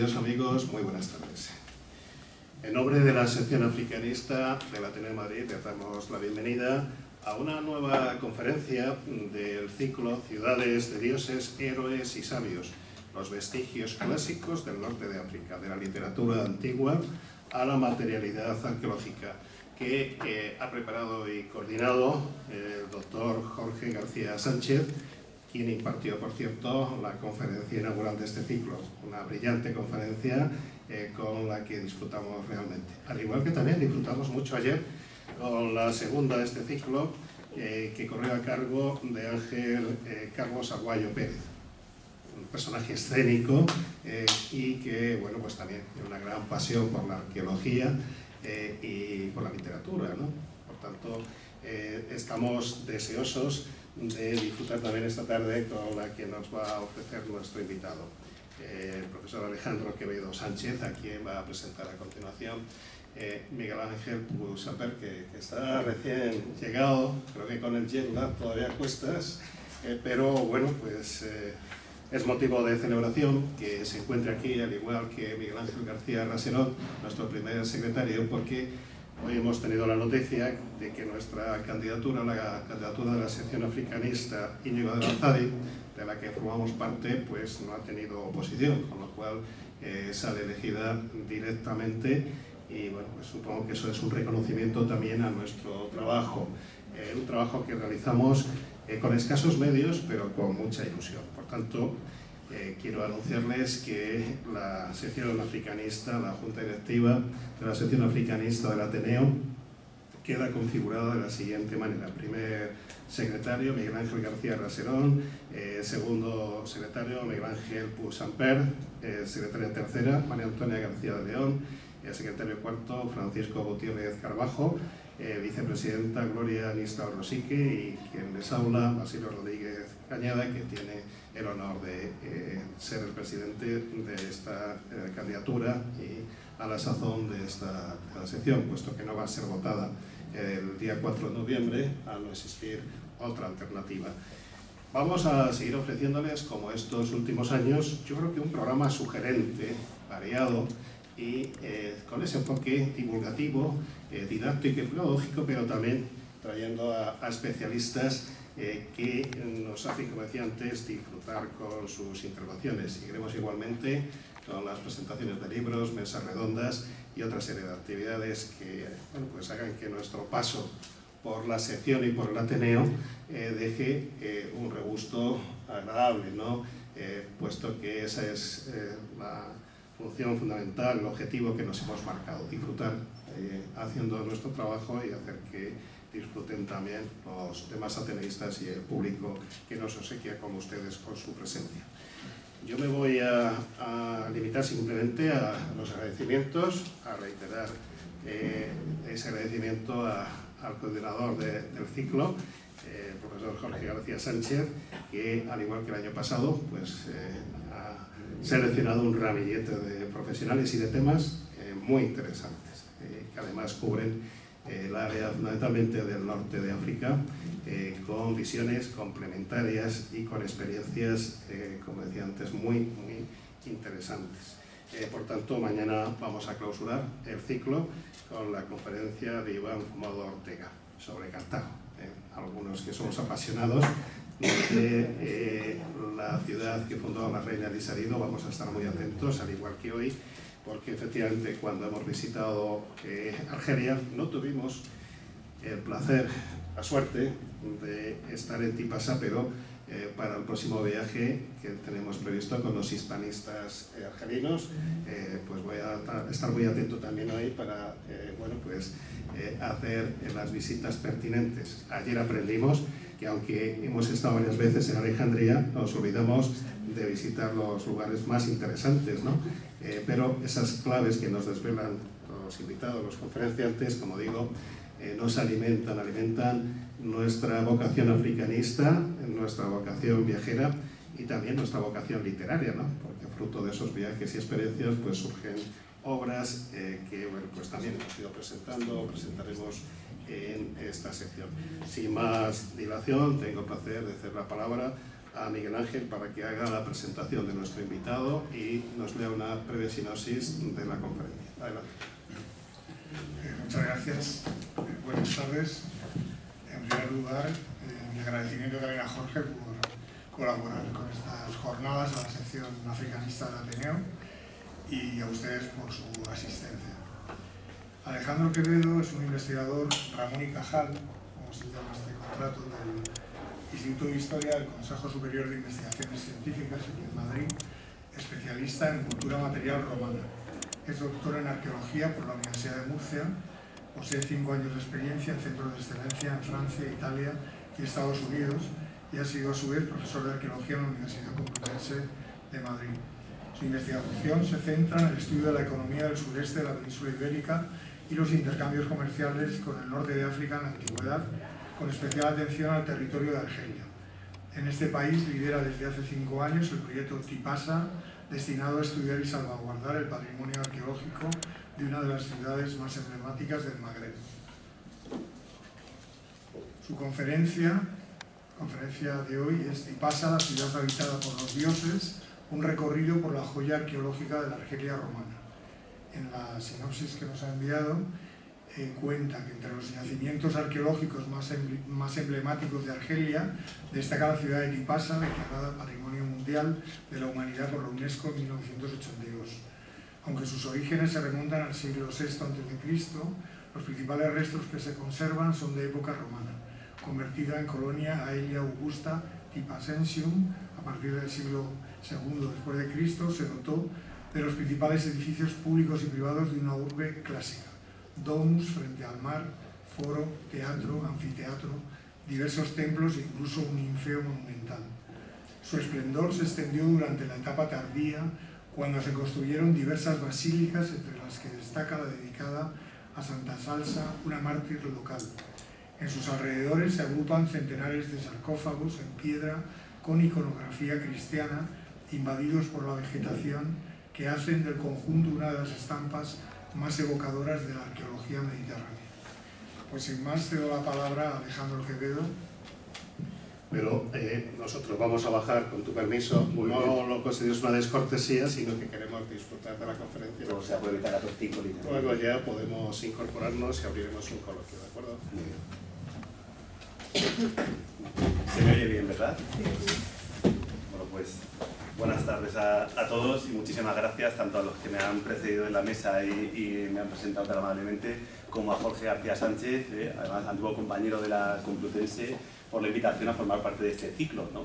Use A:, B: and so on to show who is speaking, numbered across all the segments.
A: queridos amigos, muy buenas tardes. En nombre de la sección africanista del Ateneo de Madrid, les damos la bienvenida a una nueva conferencia del ciclo Ciudades de dioses, héroes y sabios, los vestigios clásicos del norte de África, de la literatura antigua a la materialidad arqueológica, que ha preparado y coordinado el doctor Jorge García Sánchez, quien impartió, por cierto, la conferencia inaugural de este ciclo, una brillante conferencia con la que disfrutamos realmente. Al igual que también disfrutamos mucho ayer con la segunda de este ciclo, que corrió a cargo de Ángel Carlos Aguayo Pérez, un personaje escénico y que, bueno, pues también tiene una gran pasión por la arqueología y por la literatura, ¿no? Por tanto, estamos deseosos de disfrutar también esta tarde con la que nos va a ofrecer nuestro invitado, el profesor Alejandro Quevedo Sánchez, a quien va a presentar a continuación Miguel Ángel Puzamper, que está recién llegado, creo que con el jet lag todavía a cuestas, pero bueno, pues es motivo de celebración que se encuentre aquí, al igual que Miguel Ángel García Raserón, nuestro primer secretario, porque hoy hemos tenido la noticia de que nuestra candidatura, la candidatura de la sección africanista Íñigo de Lanzadi, de la que formamos parte, pues no ha tenido oposición, con lo cual sale elegida directamente y bueno, pues supongo que eso es un reconocimiento también a nuestro trabajo, un trabajo que realizamos con escasos medios, pero con mucha ilusión. Por tanto, quiero anunciarles que la sección africanista, la Junta Directiva de la sección africanista del Ateneo, queda configurada de la siguiente manera. Primer secretario, Miguel Ángel García Raserón, segundo secretario, Miguel Ángel Puzamper, secretaria tercera, María Antonia García de León, secretario cuarto, Francisco Gutiérrez Carbajo, vicepresidenta Gloria Nistral Rosique y quien les habla, Basilio Rodríguez Cañada, que tiene el honor de ser el presidente de esta candidatura y a la sazón de esta sección, puesto que no va a ser votada el día 4 de noviembre, al no existir otra alternativa. Vamos a seguir ofreciéndoles, como estos últimos años, yo creo que un programa sugerente, variado, y con ese enfoque divulgativo, didáctico y pedagógico, pero también trayendo a especialistas que nos hacen, como decía antes, disfrutar con sus intervenciones. Seguiremos igualmente con las presentaciones de libros, mesas redondas y otra serie de actividades que, bueno, pues hagan que nuestro paso por la sección y por el Ateneo deje un regusto agradable, ¿no? Puesto que esa es la función fundamental, el objetivo que nos hemos marcado, disfrutar haciendo nuestro trabajo y hacer que disfruten también los demás ateneístas y el público que nos obsequia con ustedes con su presencia. Yo me voy a limitar simplemente a los agradecimientos, a reiterar ese agradecimiento al coordinador del ciclo, el profesor Jorge García Sánchez, que al igual que el año pasado, pues ha seleccionado un ramillete de profesionales y de temas muy interesantes, que además cubren el área fundamentalmente del norte de África, con visiones complementarias y con experiencias, como decía antes, muy interesantes. Por tanto, mañana vamos a clausurar el ciclo con la conferencia de Iván Fumado Ortega sobre Cartago. Algunos que somos apasionados de la ciudad que fundó la reina Elisarido vamos a estar muy atentos, al igual que hoy, porque efectivamente cuando hemos visitado Argelia no tuvimos el placer, la suerte de estar en Tipasa, pero para el próximo viaje que tenemos previsto con los hispanistas argelinos, pues voy a estar muy atento también hoy para bueno, pues, hacer las visitas pertinentes. Ayer aprendimos que aunque hemos estado varias veces en Alejandría, nos olvidamos de visitar los lugares más interesantes, ¿no? Pero esas claves que nos desvelan los invitados, los conferenciantes, como digo, nos alimentan nuestra vocación africanista, nuestra vocación viajera y también nuestra vocación literaria, ¿no? Porque fruto de esos viajes y experiencias pues surgen obras que bueno, pues también hemos ido presentaremos en esta sección. Sin más dilación, tengo el placer de ceder la palabra a Miguel Ángel para que haga la presentación de nuestro invitado y nos lea una breve sinopsis de la conferencia. Adelante.
B: Muchas gracias. Buenas tardes. En primer lugar, mi agradecimiento también a Jorge por colaborar con estas jornadas, a la sección africanista del Ateneo y a ustedes por su asistencia. Alejandro Quevedo es un investigador, Ramón y Cajal, como se llama este contrato, del Instituto de Historia del Consejo Superior de Investigaciones Científicas aquí en Madrid, especialista en cultura material romana. Es doctor en arqueología por la Universidad de Murcia, posee 5 años de experiencia en centros de excelencia en Francia, Italia y Estados Unidos y ha sido a su vez profesor de arqueología en la Universidad Complutense de Madrid. Su investigación se centra en el estudio de la economía del sureste de la península ibérica y los intercambios comerciales con el norte de África en la antigüedad, con especial atención al territorio de Argelia. En este país lidera desde hace 5 años el proyecto Tipasa, destinado a estudiar y salvaguardar el patrimonio arqueológico de una de las ciudades más emblemáticas del Magreb. Su conferencia de hoy es Tipasa, la ciudad habitada por los dioses, un recorrido por la joya arqueológica de la Argelia romana. En la sinopsis que nos ha enviado, cuenta que entre los yacimientos arqueológicos más emblemáticos de Argelia destaca la ciudad de Tipasa, declarada Patrimonio Mundial de la Humanidad por la UNESCO en 1982. Aunque sus orígenes se remontan al siglo VI a.C., los principales restos que se conservan son de época romana, convertida en colonia Aelia Augusta Tipacensium. A partir del siglo II después de Cristo se dotó de los principales edificios públicos y privados de una urbe clásica: domus frente al mar, foro, teatro, anfiteatro, diversos templos e incluso un ninfeo monumental. Su esplendor se extendió durante la etapa tardía, cuando se construyeron diversas basílicas, entre las que destaca la dedicada a Santa Salsa, una mártir local. En sus alrededores se agrupan centenares de sarcófagos en piedra con iconografía cristiana, invadidos por la vegetación, que hacen del conjunto una de las estampas más evocadoras de la arqueología mediterránea. Pues sin más cedo la palabra a Alejandro Quevedo.
A: Pero nosotros vamos a bajar, con tu permiso. No lo consideres una descortesía, sino que queremos disfrutar de la conferencia.
C: O sea, puede evitar a Tostico.
A: Luego ya podemos incorporarnos y abriremos un coloquio, ¿de acuerdo?
C: Se me oye bien, ¿verdad? Bueno, pues buenas tardes a todos y muchísimas gracias tanto a los que me han precedido en la mesa y me han presentado tan amablemente, como a Jorge García Sánchez, además antiguo compañero de la Complutense, por la invitación a formar parte de este ciclo, ¿no?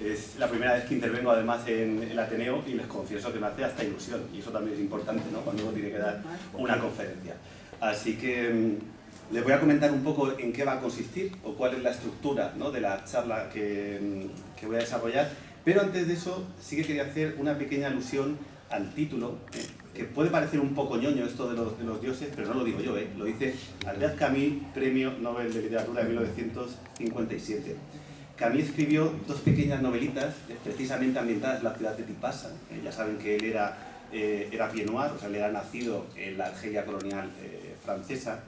C: Es la primera vez que intervengo además en el Ateneo y les confieso que me hace hasta ilusión, y eso también es importante, ¿no?, cuando uno tiene que dar una conferencia. Así que les voy a comentar un poco en qué va a consistir o cuál es la estructura, ¿no?, de la charla que voy a desarrollar, pero antes de eso sí que quería hacer una pequeña alusión al título, que puede parecer un poco ñoño esto de los dioses, pero no lo digo yo, lo dice Albert Camus, Premio Nobel de Literatura de 1957. Camus escribió 2 pequeñas novelitas precisamente ambientadas en la ciudad de Tipasa. Ya saben que él era pied-noir, o sea, él era nacido en la Argelia colonial francesa,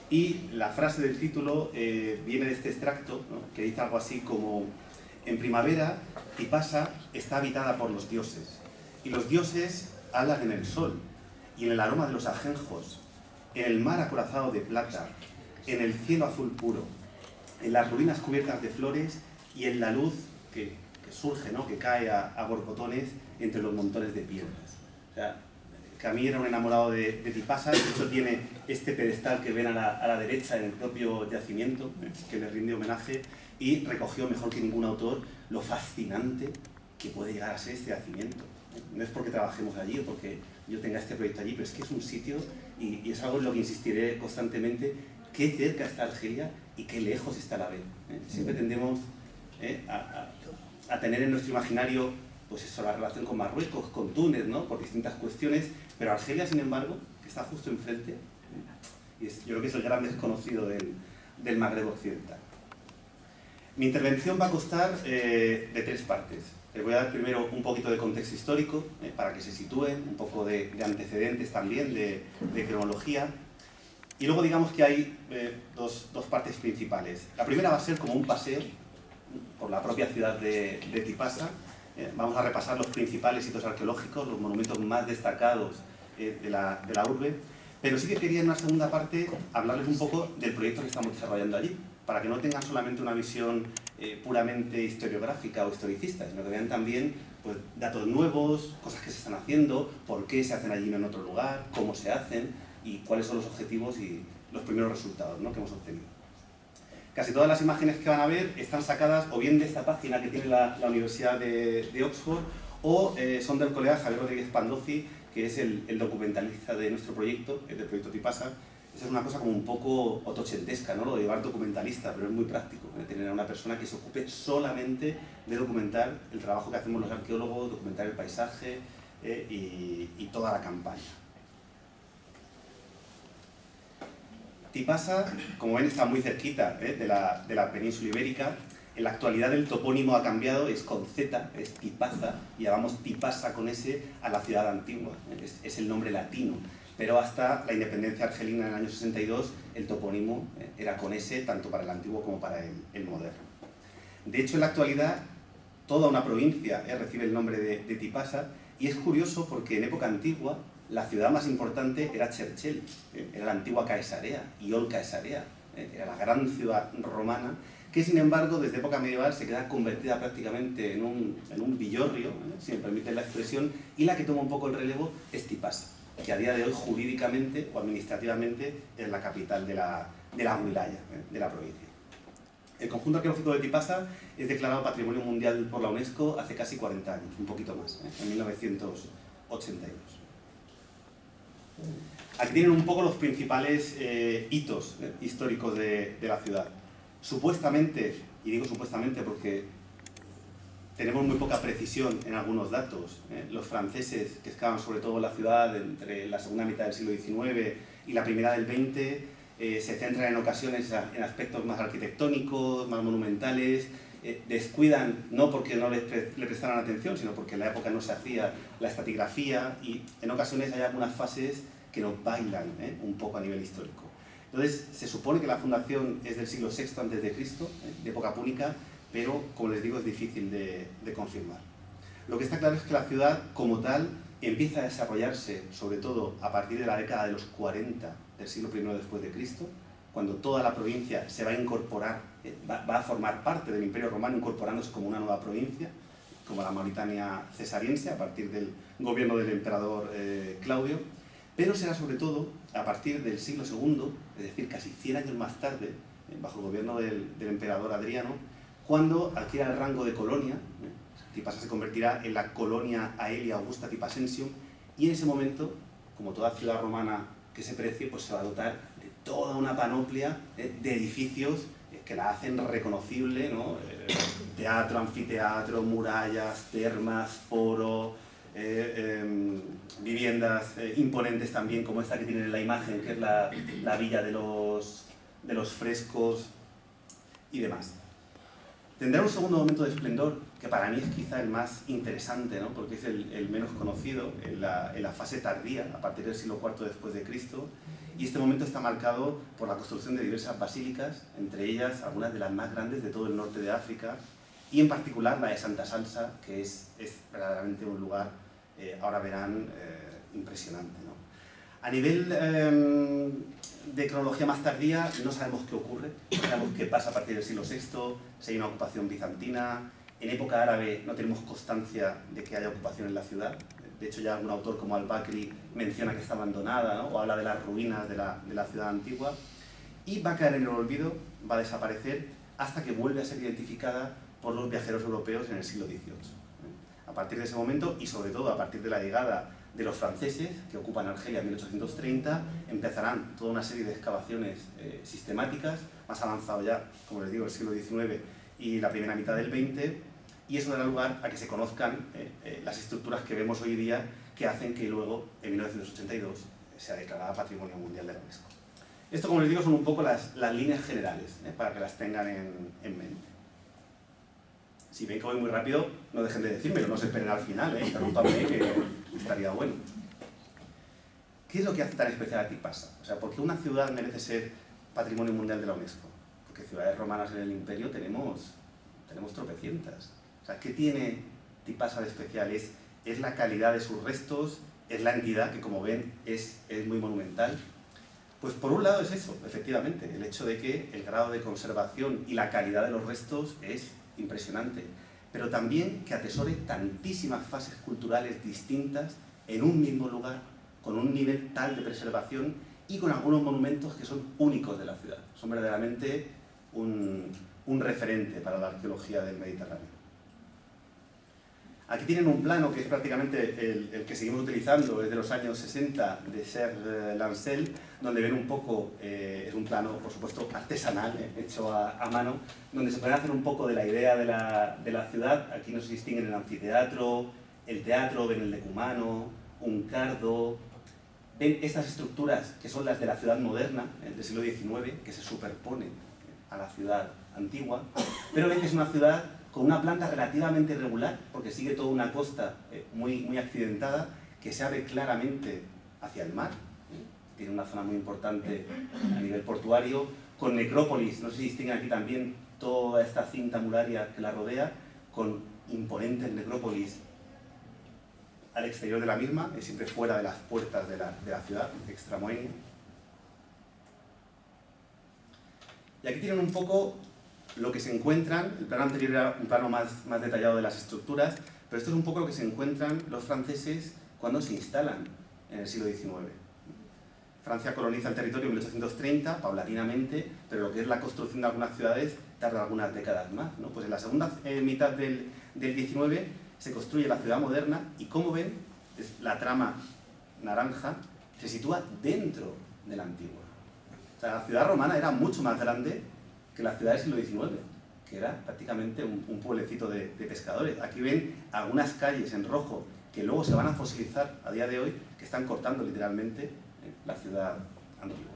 C: y la frase del título viene de este extracto, ¿no?, que dice algo así como: en primavera, Tipasa está habitada por los dioses, y los dioses hablan en el sol, y en el aroma de los ajenjos, en el mar acorazado de plata, en el cielo azul puro, en las ruinas cubiertas de flores y en la luz que surge, ¿no?, que cae a borbotones entre los montones de piedras. O sea, Camus era un enamorado de Tipasa, de hecho tiene este pedestal que ven a la derecha en el propio yacimiento, que le rinde homenaje, y recogió mejor que ningún autor lo fascinante que puede llegar a ser este yacimiento. No es porque trabajemos allí o porque yo tenga este proyecto allí, pero es que es un sitio, y es algo en lo que insistiré constantemente: qué cerca está Argelia y qué lejos está a la vez. Siempre tendemos a tener en nuestro imaginario, pues eso, la relación con Marruecos, con Túnez, ¿no?, por distintas cuestiones, pero Argelia, sin embargo, que está justo enfrente, y yo creo que es el gran desconocido del Magreb occidental. Mi intervención va a constar de 3 partes. Les voy a dar primero un poquito de contexto histórico, para que se sitúen, un poco de antecedentes también, de cronología, y luego digamos que hay dos partes principales. La primera va a ser como un paseo por la propia ciudad de Tipasa. Vamos a repasar los principales hitos arqueológicos, los monumentos más destacados de la urbe, pero sí que quería en una segunda parte hablarles un poco del proyecto que estamos desarrollando allí, para que no tengan solamente una visión puramente historiográfica o historicista, sino que vean también pues, datos nuevos, cosas que se están haciendo, por qué se hacen allí y no en otro lugar, cómo se hacen y cuáles son los objetivos y los primeros resultados, ¿no?, que hemos obtenido. Casi todas las imágenes que van a ver están sacadas o bien de esta página que tiene la Universidad de Oxford o son del colega Javier Rodríguez Pandozzi, que es el documentalista de nuestro proyecto, del proyecto Tipasa. Esa es una cosa como un poco otochentesca, ¿no?, lo de llevar documentalista, pero es muy práctico, tener a una persona que se ocupe solamente de documentar el trabajo que hacemos los arqueólogos, documentar el paisaje y toda la campaña. Tipasa, como ven, está muy cerquita de la península ibérica. En la actualidad el topónimo ha cambiado, es con Z, es Tipaza, y llamamos Tipasa con S a la ciudad antigua, es el nombre latino. Pero hasta la independencia argelina en el año 62, el topónimo era con S, tanto para el antiguo como para el moderno. De hecho, en la actualidad, toda una provincia recibe el nombre de Tipasa, y es curioso porque en época antigua, la ciudad más importante era Cherchell, era la antigua Caesarea, Iol Caesarea, era la gran ciudad romana, que sin embargo desde época medieval se queda convertida prácticamente en un villorrio, si me permiten la expresión, y la que toma un poco el relevo es Tipasa, que a día de hoy jurídicamente o administrativamente es la capital de la wilaya, de la provincia. El conjunto arqueológico de Tipasa es declarado Patrimonio Mundial por la UNESCO hace casi 40 años, un poquito más, en 1982. Aquí tienen un poco los principales hitos históricos de la ciudad. Supuestamente, y digo supuestamente porque tenemos muy poca precisión en algunos datos, los franceses que excavan sobre todo la ciudad entre la segunda mitad del siglo XIX y la primera del XX se centran en ocasiones en aspectos más arquitectónicos, más monumentales, descuidan, no porque no le prestaran atención, sino porque en la época no se hacía la estratigrafía y en ocasiones hay algunas fases que nos bailan un poco a nivel histórico. Entonces, se supone que la fundación es del siglo VI a.C., de época púnica, pero, como les digo, es difícil de confirmar. Lo que está claro es que la ciudad, como tal, empieza a desarrollarse, sobre todo a partir de la década de los 40 del siglo I después de Cristo, cuando toda la provincia se va a incorporar, va a formar parte del Imperio Romano, incorporándose como una nueva provincia, como la Mauritania cesariense, a partir del gobierno del emperador Claudio, pero será sobre todo a partir del siglo II, es decir, casi 100 años más tarde, bajo el gobierno del emperador Adriano, cuando adquiere el rango de colonia. Tipasa se convertirá en la colonia Aelia Augusta Tipacensium, y en ese momento, como toda ciudad romana que se precie, pues se va a dotar de toda una panoplia de edificios que la hacen reconocible, ¿no? Teatro, anfiteatro, murallas, termas, foro, viviendas imponentes también, como esta que tienen en la imagen, que es la villa de los frescos y demás. Tendrá un segundo momento de esplendor, que para mí es quizá el más interesante, ¿no?, porque es el menos conocido, en la fase tardía, a partir del siglo IV después de Cristo, y este momento está marcado por la construcción de diversas basílicas, entre ellas algunas de las más grandes de todo el norte de África, y en particular la de Santa Salsa, que es verdaderamente un lugar, ahora verán, impresionante, ¿no? A nivel de cronología más tardía, no sabemos qué ocurre, no sabemos qué pasa a partir del siglo VI, si hay una ocupación bizantina. En época árabe no tenemos constancia de que haya ocupación en la ciudad. De hecho, ya algún autor como al-Bakri menciona que está abandonada, ¿no?, o habla de las ruinas de la ciudad antigua, y va a caer en el olvido, va a desaparecer, hasta que vuelve a ser identificada por los viajeros europeos en el siglo XVIII. A partir de ese momento, y sobre todo a partir de la llegada de los franceses, que ocupan Argelia en 1830, empezarán toda una serie de excavaciones sistemáticas, más avanzado ya, como les digo, el siglo XIX y la primera mitad del XX, y eso dará lugar a que se conozcan las estructuras que vemos hoy día, que hacen que luego, en 1982, sea declarada Patrimonio Mundial de la UNESCO. Esto, como les digo, son un poco las líneas generales, para que las tengan en mente. Si ven que voy muy rápido, no dejen de decírmelo, no se esperen al final, interrúmpanme, que estaría bueno. ¿Qué es lo que hace tan especial a Tipasa? O sea, ¿por qué una ciudad merece ser Patrimonio Mundial de la UNESCO? Porque ciudades romanas en el Imperio tenemos tenemos tropecientas. O sea, ¿qué tiene Tipasa de especial? Es la calidad de sus restos, es la entidad que, como ven, es muy monumental. Pues por un lado es eso, efectivamente, el hecho de que el grado de conservación y la calidad de los restos es impresionante, pero también que atesore tantísimas fases culturales distintas en un mismo lugar, con un nivel tal de preservación y con algunos monumentos que son únicos de la ciudad. Son verdaderamente un referente para la arqueología del Mediterráneo. Aquí tienen un plano que es prácticamente el que seguimos utilizando, es de los años 60, de Serge Lancel, donde ven un poco, es un plano, por supuesto, artesanal, hecho a mano, donde se puede hacer un poco de la idea de la ciudad. Aquí nos distinguen el anfiteatro, el teatro, ven el decumano, un cardo. Ven estas estructuras que son las de la ciudad moderna, del siglo XIX, que se superponen a la ciudad antigua, pero ven que es una ciudad con una planta relativamente irregular, porque sigue toda una costa muy accidentada, que se abre claramente hacia el mar, tiene una zona muy importante a nivel portuario, con necrópolis, no sé si distinguen aquí también toda esta cinta muraria que la rodea, con imponentes necrópolis al exterior de la misma, siempre fuera de las puertas de la ciudad, extramoenia. Y aquí tienen un poco lo que se encuentran. El plano anterior era un plano más detallado de las estructuras, pero esto es un poco lo que se encuentran los franceses cuando se instalan en el siglo XIX. Francia coloniza el territorio en 1830, paulatinamente, pero lo que es la construcción de algunas ciudades tarda algunas décadas más, ¿no? Pues en la segunda mitad del XIX se construye la ciudad moderna y, como ven, la trama naranja se sitúa dentro de la antigua. O sea, la ciudad romana era mucho más grande que la ciudad del siglo XIX, que era prácticamente un pueblecito de pescadores. Aquí ven algunas calles en rojo que luego se van a fosilizar a día de hoy, que están cortando literalmente la ciudad antigua.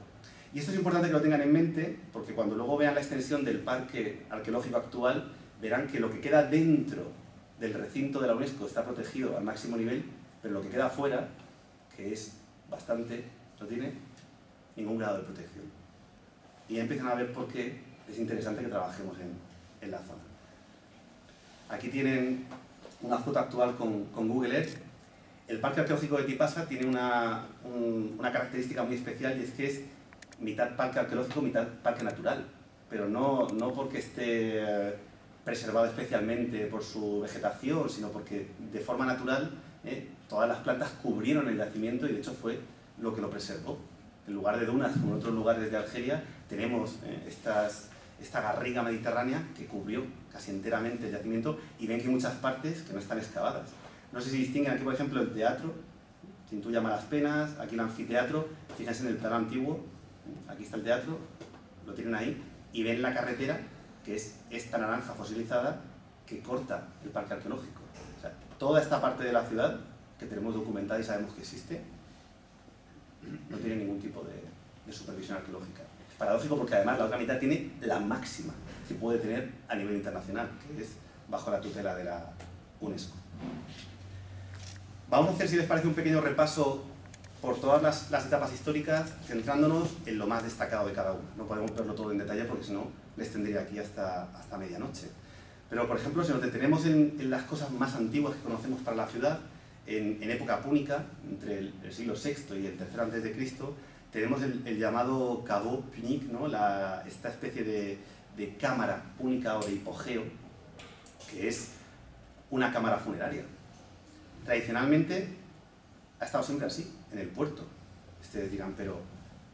C: Y esto es importante que lo tengan en mente, porque cuando luego vean la extensión del parque arqueológico actual, verán que lo que queda dentro del recinto de la UNESCO está protegido al máximo nivel, pero lo que queda afuera, que es bastante, no tiene ningún grado de protección. Y ya empiezan a ver por qué es interesante que trabajemos en la zona. Aquí tienen una foto actual con Google Earth. El Parque Arqueológico de Tipasa tiene una característica muy especial, y es que es mitad parque arqueológico, mitad parque natural, pero no porque esté preservado especialmente por su vegetación, sino porque de forma natural todas las plantas cubrieron el yacimiento y de hecho fue lo que lo preservó. En lugar de dunas, como en otros lugares de Argelia, tenemos esta garriga mediterránea que cubrió casi enteramente el yacimiento, y ven que hay muchas partes que no están excavadas. No sé si distinguen aquí, por ejemplo, el teatro, Cintuya Malaspenas, aquí el anfiteatro. Fíjense en el plano antiguo, aquí está el teatro, lo tienen ahí, y ven la carretera, que es esta naranja fosilizada que corta el parque arqueológico. O sea, toda esta parte de la ciudad, que tenemos documentada y sabemos que existe, no tiene ningún tipo de supervisión arqueológica. Es paradójico porque además la otra mitad tiene la máxima que puede tener a nivel internacional, que es bajo la tutela de la UNESCO. Vamos a hacer, si les parece, un pequeño repaso por todas las etapas históricas, centrándonos en lo más destacado de cada una. No podemos verlo todo en detalle porque si no les tendría aquí hasta medianoche. Pero, por ejemplo, si nos detenemos en las cosas más antiguas que conocemos para la ciudad, en época púnica, entre el siglo VI y el III a.C., tenemos el llamado caveau punique, ¿no? Esta especie de cámara púnica o de hipogeo, que es una cámara funeraria. Tradicionalmente ha estado siempre así, en el puerto. Ustedes dirán, pero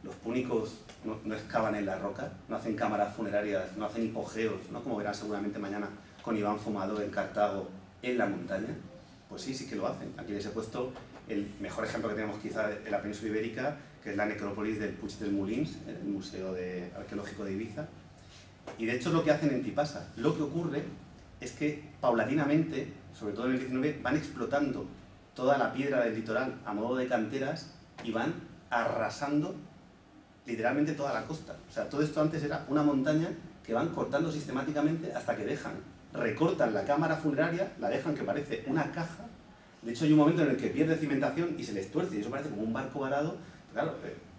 C: los púnicos no excavan en la roca, no hacen cámaras funerarias, no hacen hipogeos, ¿no? Como verán seguramente mañana con Iván Fumador en Cartago, en la montaña. Pues sí que lo hacen. Aquí les he puesto el mejor ejemplo que tenemos quizá en la península ibérica, que es la necrópolis del Puig dels Molins, en el Museo Arqueológico de Ibiza. Y de hecho es lo que hacen en Tipasa. Lo que ocurre es que paulatinamente, sobre todo en el 19, van explotando toda la piedra del litoral a modo de canteras y van arrasando literalmente toda la costa. O sea, todo esto antes era una montaña que van cortando sistemáticamente hasta que recortan la cámara funeraria, la dejan que parece una caja. De hecho hay un momento en el que pierde cimentación y se les tuerce, y eso parece como un barco varado. Claro,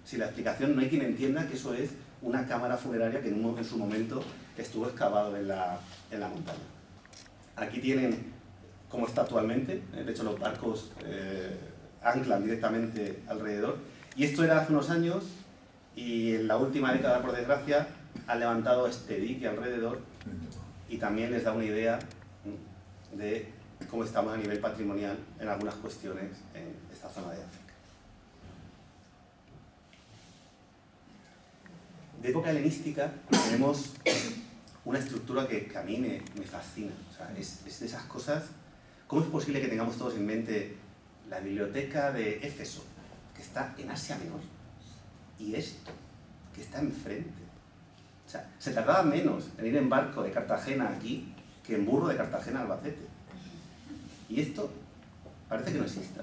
C: si la explicación no hay quien entienda que eso es una cámara funeraria que en su momento estuvo excavado en la montaña. Aquí tienen cómo está actualmente, de hecho los barcos anclan directamente alrededor, y esto era hace unos años, y en la última década, por desgracia, han levantado este dique alrededor, y también les da una idea de cómo estamos a nivel patrimonial en algunas cuestiones en esta zona de África. De época helenística tenemos una estructura que a mí me fascina. O sea, es de esas cosas. ¿Cómo es posible que tengamos todos en mente la biblioteca de Éfeso, que está en Asia Menor, y esto, que está enfrente? O sea, se tardaba menos en ir en barco de Cartagena aquí que en burro de Cartagena a Albacete. Y esto parece que no exista.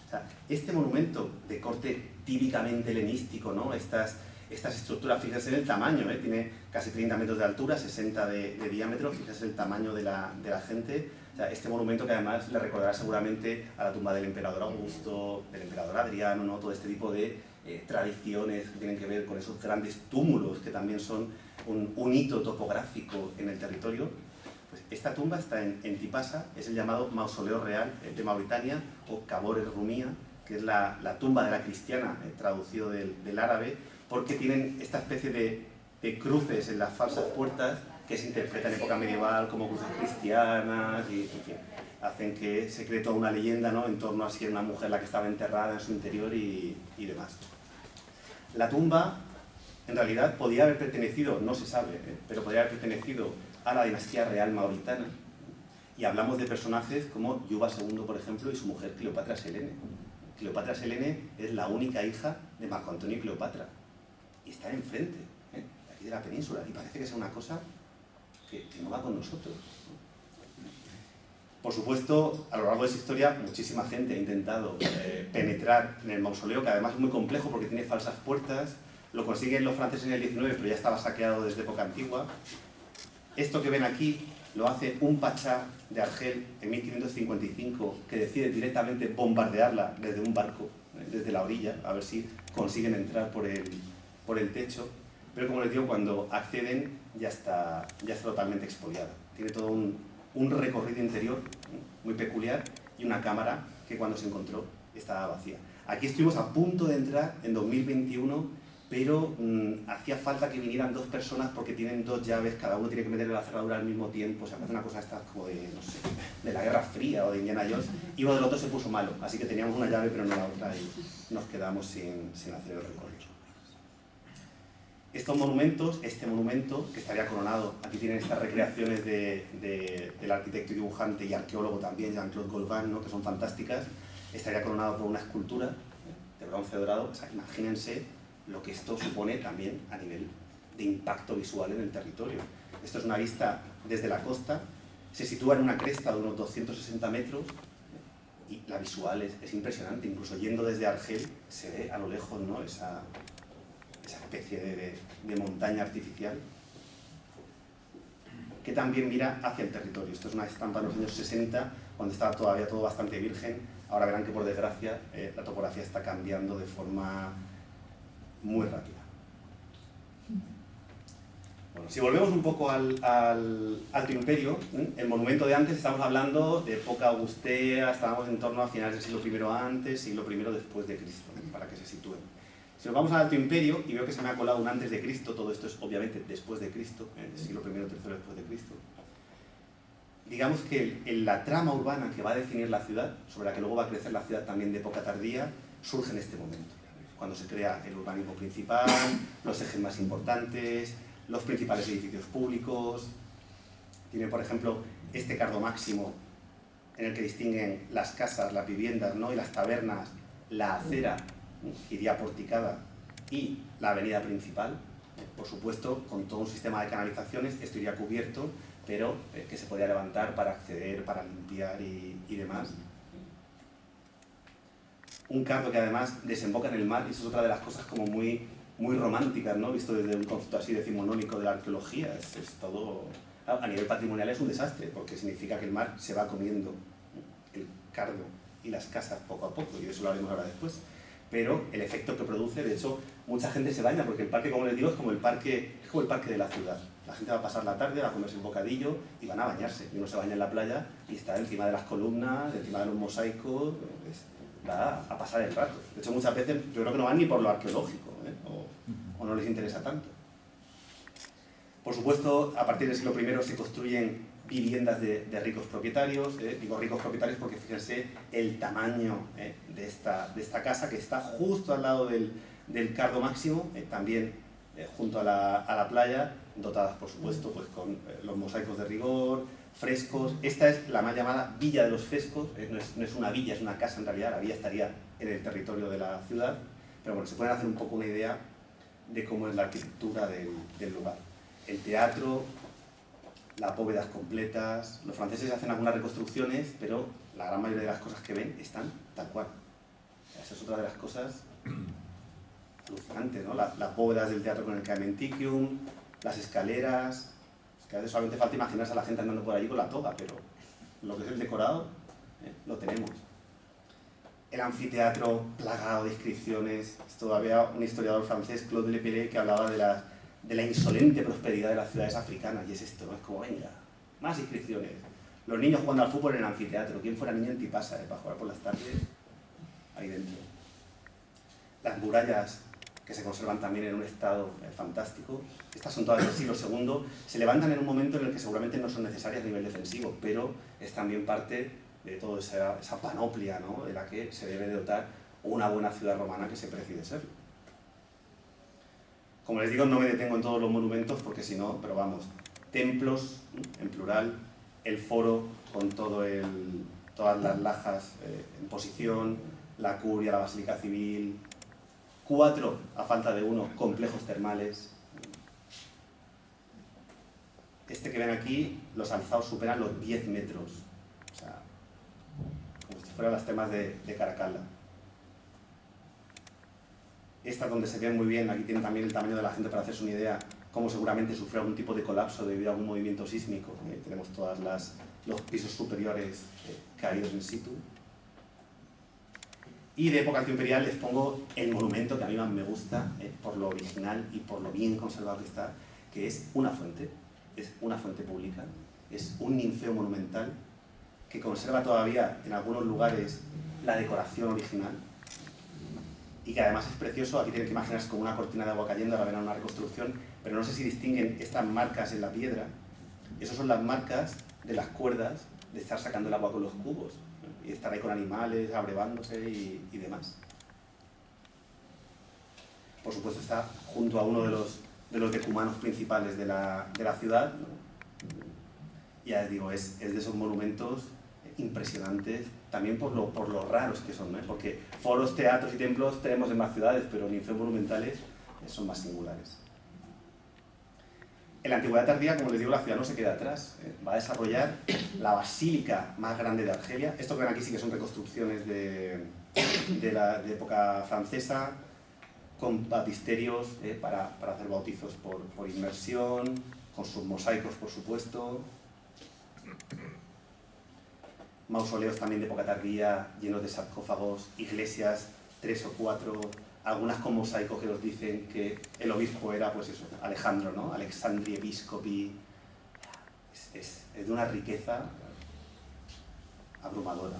C: O sea, este monumento de corte típicamente helenístico, ¿no? Estas estructuras, fíjense en el tamaño, tiene casi 30 metros de altura, 60 de diámetro, fíjense el tamaño de la gente. O sea, este monumento que además le recordará seguramente a la tumba del emperador Augusto, del emperador Adriano, ¿no? Todo este tipo de tradiciones que tienen que ver con esos grandes túmulos que también son un hito topográfico en el territorio. Pues esta tumba está en Tipasa, es el llamado Mausoleo Real de Mauritania, o Qabr el-Rumiyya, que es la tumba de la cristiana, traducido del árabe, porque tienen esta especie de cruces en las falsas puertas que se interpretan en época medieval como cruces cristianas y, en fin, hacen que se cree toda una leyenda, ¿no?, en torno a si era una mujer la que estaba enterrada en su interior y demás. La tumba, en realidad, podía haber pertenecido, no se sabe, pero podría haber pertenecido a la dinastía real mauritana, y hablamos de personajes como Yuba II, por ejemplo, y su mujer Cleopatra Selene. Cleopatra Selene es la única hija de Marco Antonio y Cleopatra, y está enfrente, aquí de la península, y parece que es una cosa que no va con nosotros. Por supuesto, a lo largo de esa historia, muchísima gente ha intentado penetrar en el mausoleo, que además es muy complejo porque tiene falsas puertas. Lo consiguen los franceses en el 19, pero ya estaba saqueado desde época antigua. Esto que ven aquí lo hace un pachá de Argel en 1555, que decide directamente bombardearla desde un barco, desde la orilla, a ver si consiguen entrar por el techo. Pero como les digo, cuando acceden ya está totalmente expoliada. Tiene todo un recorrido interior muy peculiar y una cámara que cuando se encontró estaba vacía. Aquí estuvimos a punto de entrar en 2021, pero hacía falta que vinieran dos personas porque tienen dos llaves, cada uno tiene que meterle la cerradura al mismo tiempo. O sea, parece una cosa esta como de, no sé, de la Guerra Fría o de Indiana Jones, y uno del otro se puso malo, así que teníamos una llave pero no la otra y nos quedamos sin hacer el recorrido. Estos monumentos, este monumento, que estaría coronado, aquí tienen estas recreaciones del arquitecto y dibujante y arqueólogo también, Jean-Claude Golvan, ¿no?, que son fantásticas, estaría coronado por una escultura de bronce dorado. O sea, imagínense lo que esto supone también a nivel de impacto visual en el territorio. Esto es una vista desde la costa, se sitúa en una cresta de unos 260 metros y la visual es impresionante. Incluso yendo desde Argel se ve a lo lejos, ¿no?, esa especie de montaña artificial que también mira hacia el territorio. Esto es una estampa de los años 60, cuando estaba todavía todo bastante virgen. Ahora verán que, por desgracia, la topografía está cambiando de forma muy rápida. Bueno, si volvemos un poco al Alto Imperio, el monumento de antes, estamos hablando de época augustea, estábamos en torno a finales del siglo I antes, siglo I después de Cristo, para que se sitúen. Si nos vamos al Alto Imperio, y veo que se me ha colado un antes de Cristo, todo esto es obviamente después de Cristo, el siglo I o III después de Cristo. Digamos que la trama urbana que va a definir la ciudad, sobre la que luego va a crecer la ciudad también de época tardía, surge en este momento, cuando se crea el urbanismo principal, los ejes más importantes, los principales edificios públicos. Tiene, por ejemplo, este cardo máximo en el que distinguen las casas, las viviendas, ¿no?, y las tabernas, la acera, que iría porticada, y la avenida principal, por supuesto, con todo un sistema de canalizaciones. Esto iría cubierto, pero que se podía levantar para acceder, para limpiar y demás. Un cardo que además desemboca en el mar, y eso es otra de las cosas como muy románticas, ¿no?, visto desde un concepto así decimonónico de la arqueología. Es todo, a nivel patrimonial es un desastre, porque significa que el mar se va comiendo el cardo y las casas poco a poco, y de eso lo haremos ahora después. pero el efecto que produce, de hecho, mucha gente se baña, porque el parque, como les digo, es como el parque de la ciudad. La gente va a pasar la tarde, va a comerse un bocadillo y van a bañarse. Y uno se baña en la playa y está encima de las columnas, encima de los mosaicos, va a pasar el rato. De hecho, muchas veces yo creo que no van ni por lo arqueológico, o no les interesa tanto. Por supuesto, a partir del siglo I se construyen viviendas de ricos propietarios. Digo ricos propietarios porque fíjense el tamaño de esta casa, que está justo al lado del Cardo Máximo, también junto a la playa, dotadas por supuesto pues, con los mosaicos de rigor, frescos. Esta es la más llamada Villa de los Frescos. No es una villa, es una casa en realidad. La villa estaría en el territorio de la ciudad, pero bueno, se pueden hacer un poco una idea de cómo es la arquitectura del lugar. El teatro, las bóvedas completas. Los franceses hacen algunas reconstrucciones, pero la gran mayoría de las cosas que ven están tal cual. Esa es otra de las cosas alucinantes, ¿no? Las bóvedas del teatro con el Caementicum, las escaleras. Es que a veces solamente falta imaginarse a la gente andando por allí con la toga, pero lo que es el decorado, lo tenemos. El anfiteatro plagado de inscripciones. Es todavía un historiador francés, Claude Lepelley, que hablaba de la insolente prosperidad de las ciudades africanas, y es esto, ¿no? Es como, venga, más inscripciones. Los niños jugando al fútbol en el anfiteatro. ¿Quién fuera niño en Tipasa, para jugar por las tardes? Ahí dentro. Las murallas, que se conservan también en un estado fantástico. Estas son todas del siglo II. Se levantan en un momento en el que seguramente no son necesarias a nivel defensivo, pero es también parte de toda esa panoplia, ¿no? De la que se debe de dotar una buena ciudad romana que se precie de serlo. Como les digo, no me detengo en todos los monumentos porque si no, pero vamos, templos en plural, el foro con todas las lajas en posición, la curia, la basílica civil, 4, a falta de 1, complejos termales. Este que ven aquí, los alzados superan los 10 metros, o sea, como si fueran las termas de Caracalla. Esta donde se ve muy bien, aquí tienen también el tamaño de la gente para hacerse una idea, cómo seguramente sufrió algún tipo de colapso debido a algún movimiento sísmico. Tenemos todos los pisos superiores caídos in situ. Y de época antiimperial les pongo el monumento que a mí más me gusta, por lo original y por lo bien conservado que está, que es una fuente pública, es un ninfeo monumental que conserva todavía en algunos lugares la decoración original, y que además es precioso. Aquí tienen que imaginarse como una cortina de agua cayendo, ahora verán una reconstrucción, pero no sé si distinguen estas marcas en la piedra. Esas son las marcas de las cuerdas de estar sacando el agua con los cubos, ¿no? Y estar ahí con animales, abrevándose y demás. Por supuesto está junto a uno de los decumanos principales de la ciudad, ¿no? Ya les digo, es de esos monumentos impresionantes, también por lo raros que son, ¿no? Porque foros, teatros y templos tenemos en más ciudades, pero ninfeos monumentales son más singulares. En la antigüedad tardía, como les digo, la ciudad no se queda atrás, va a desarrollar la basílica más grande de Argelia. Esto que ven aquí sí que son reconstrucciones de época francesa, con baptisterios para hacer bautizos por inmersión, con sus mosaicos, por supuesto. Mausoleos también de época tardía, llenos de sarcófagos, iglesias, 3 o 4, algunas con mosaicos que nos dicen que el obispo era, pues eso, Alejandro, ¿no? Alexandri Episcopi. Es de una riqueza abrumadora.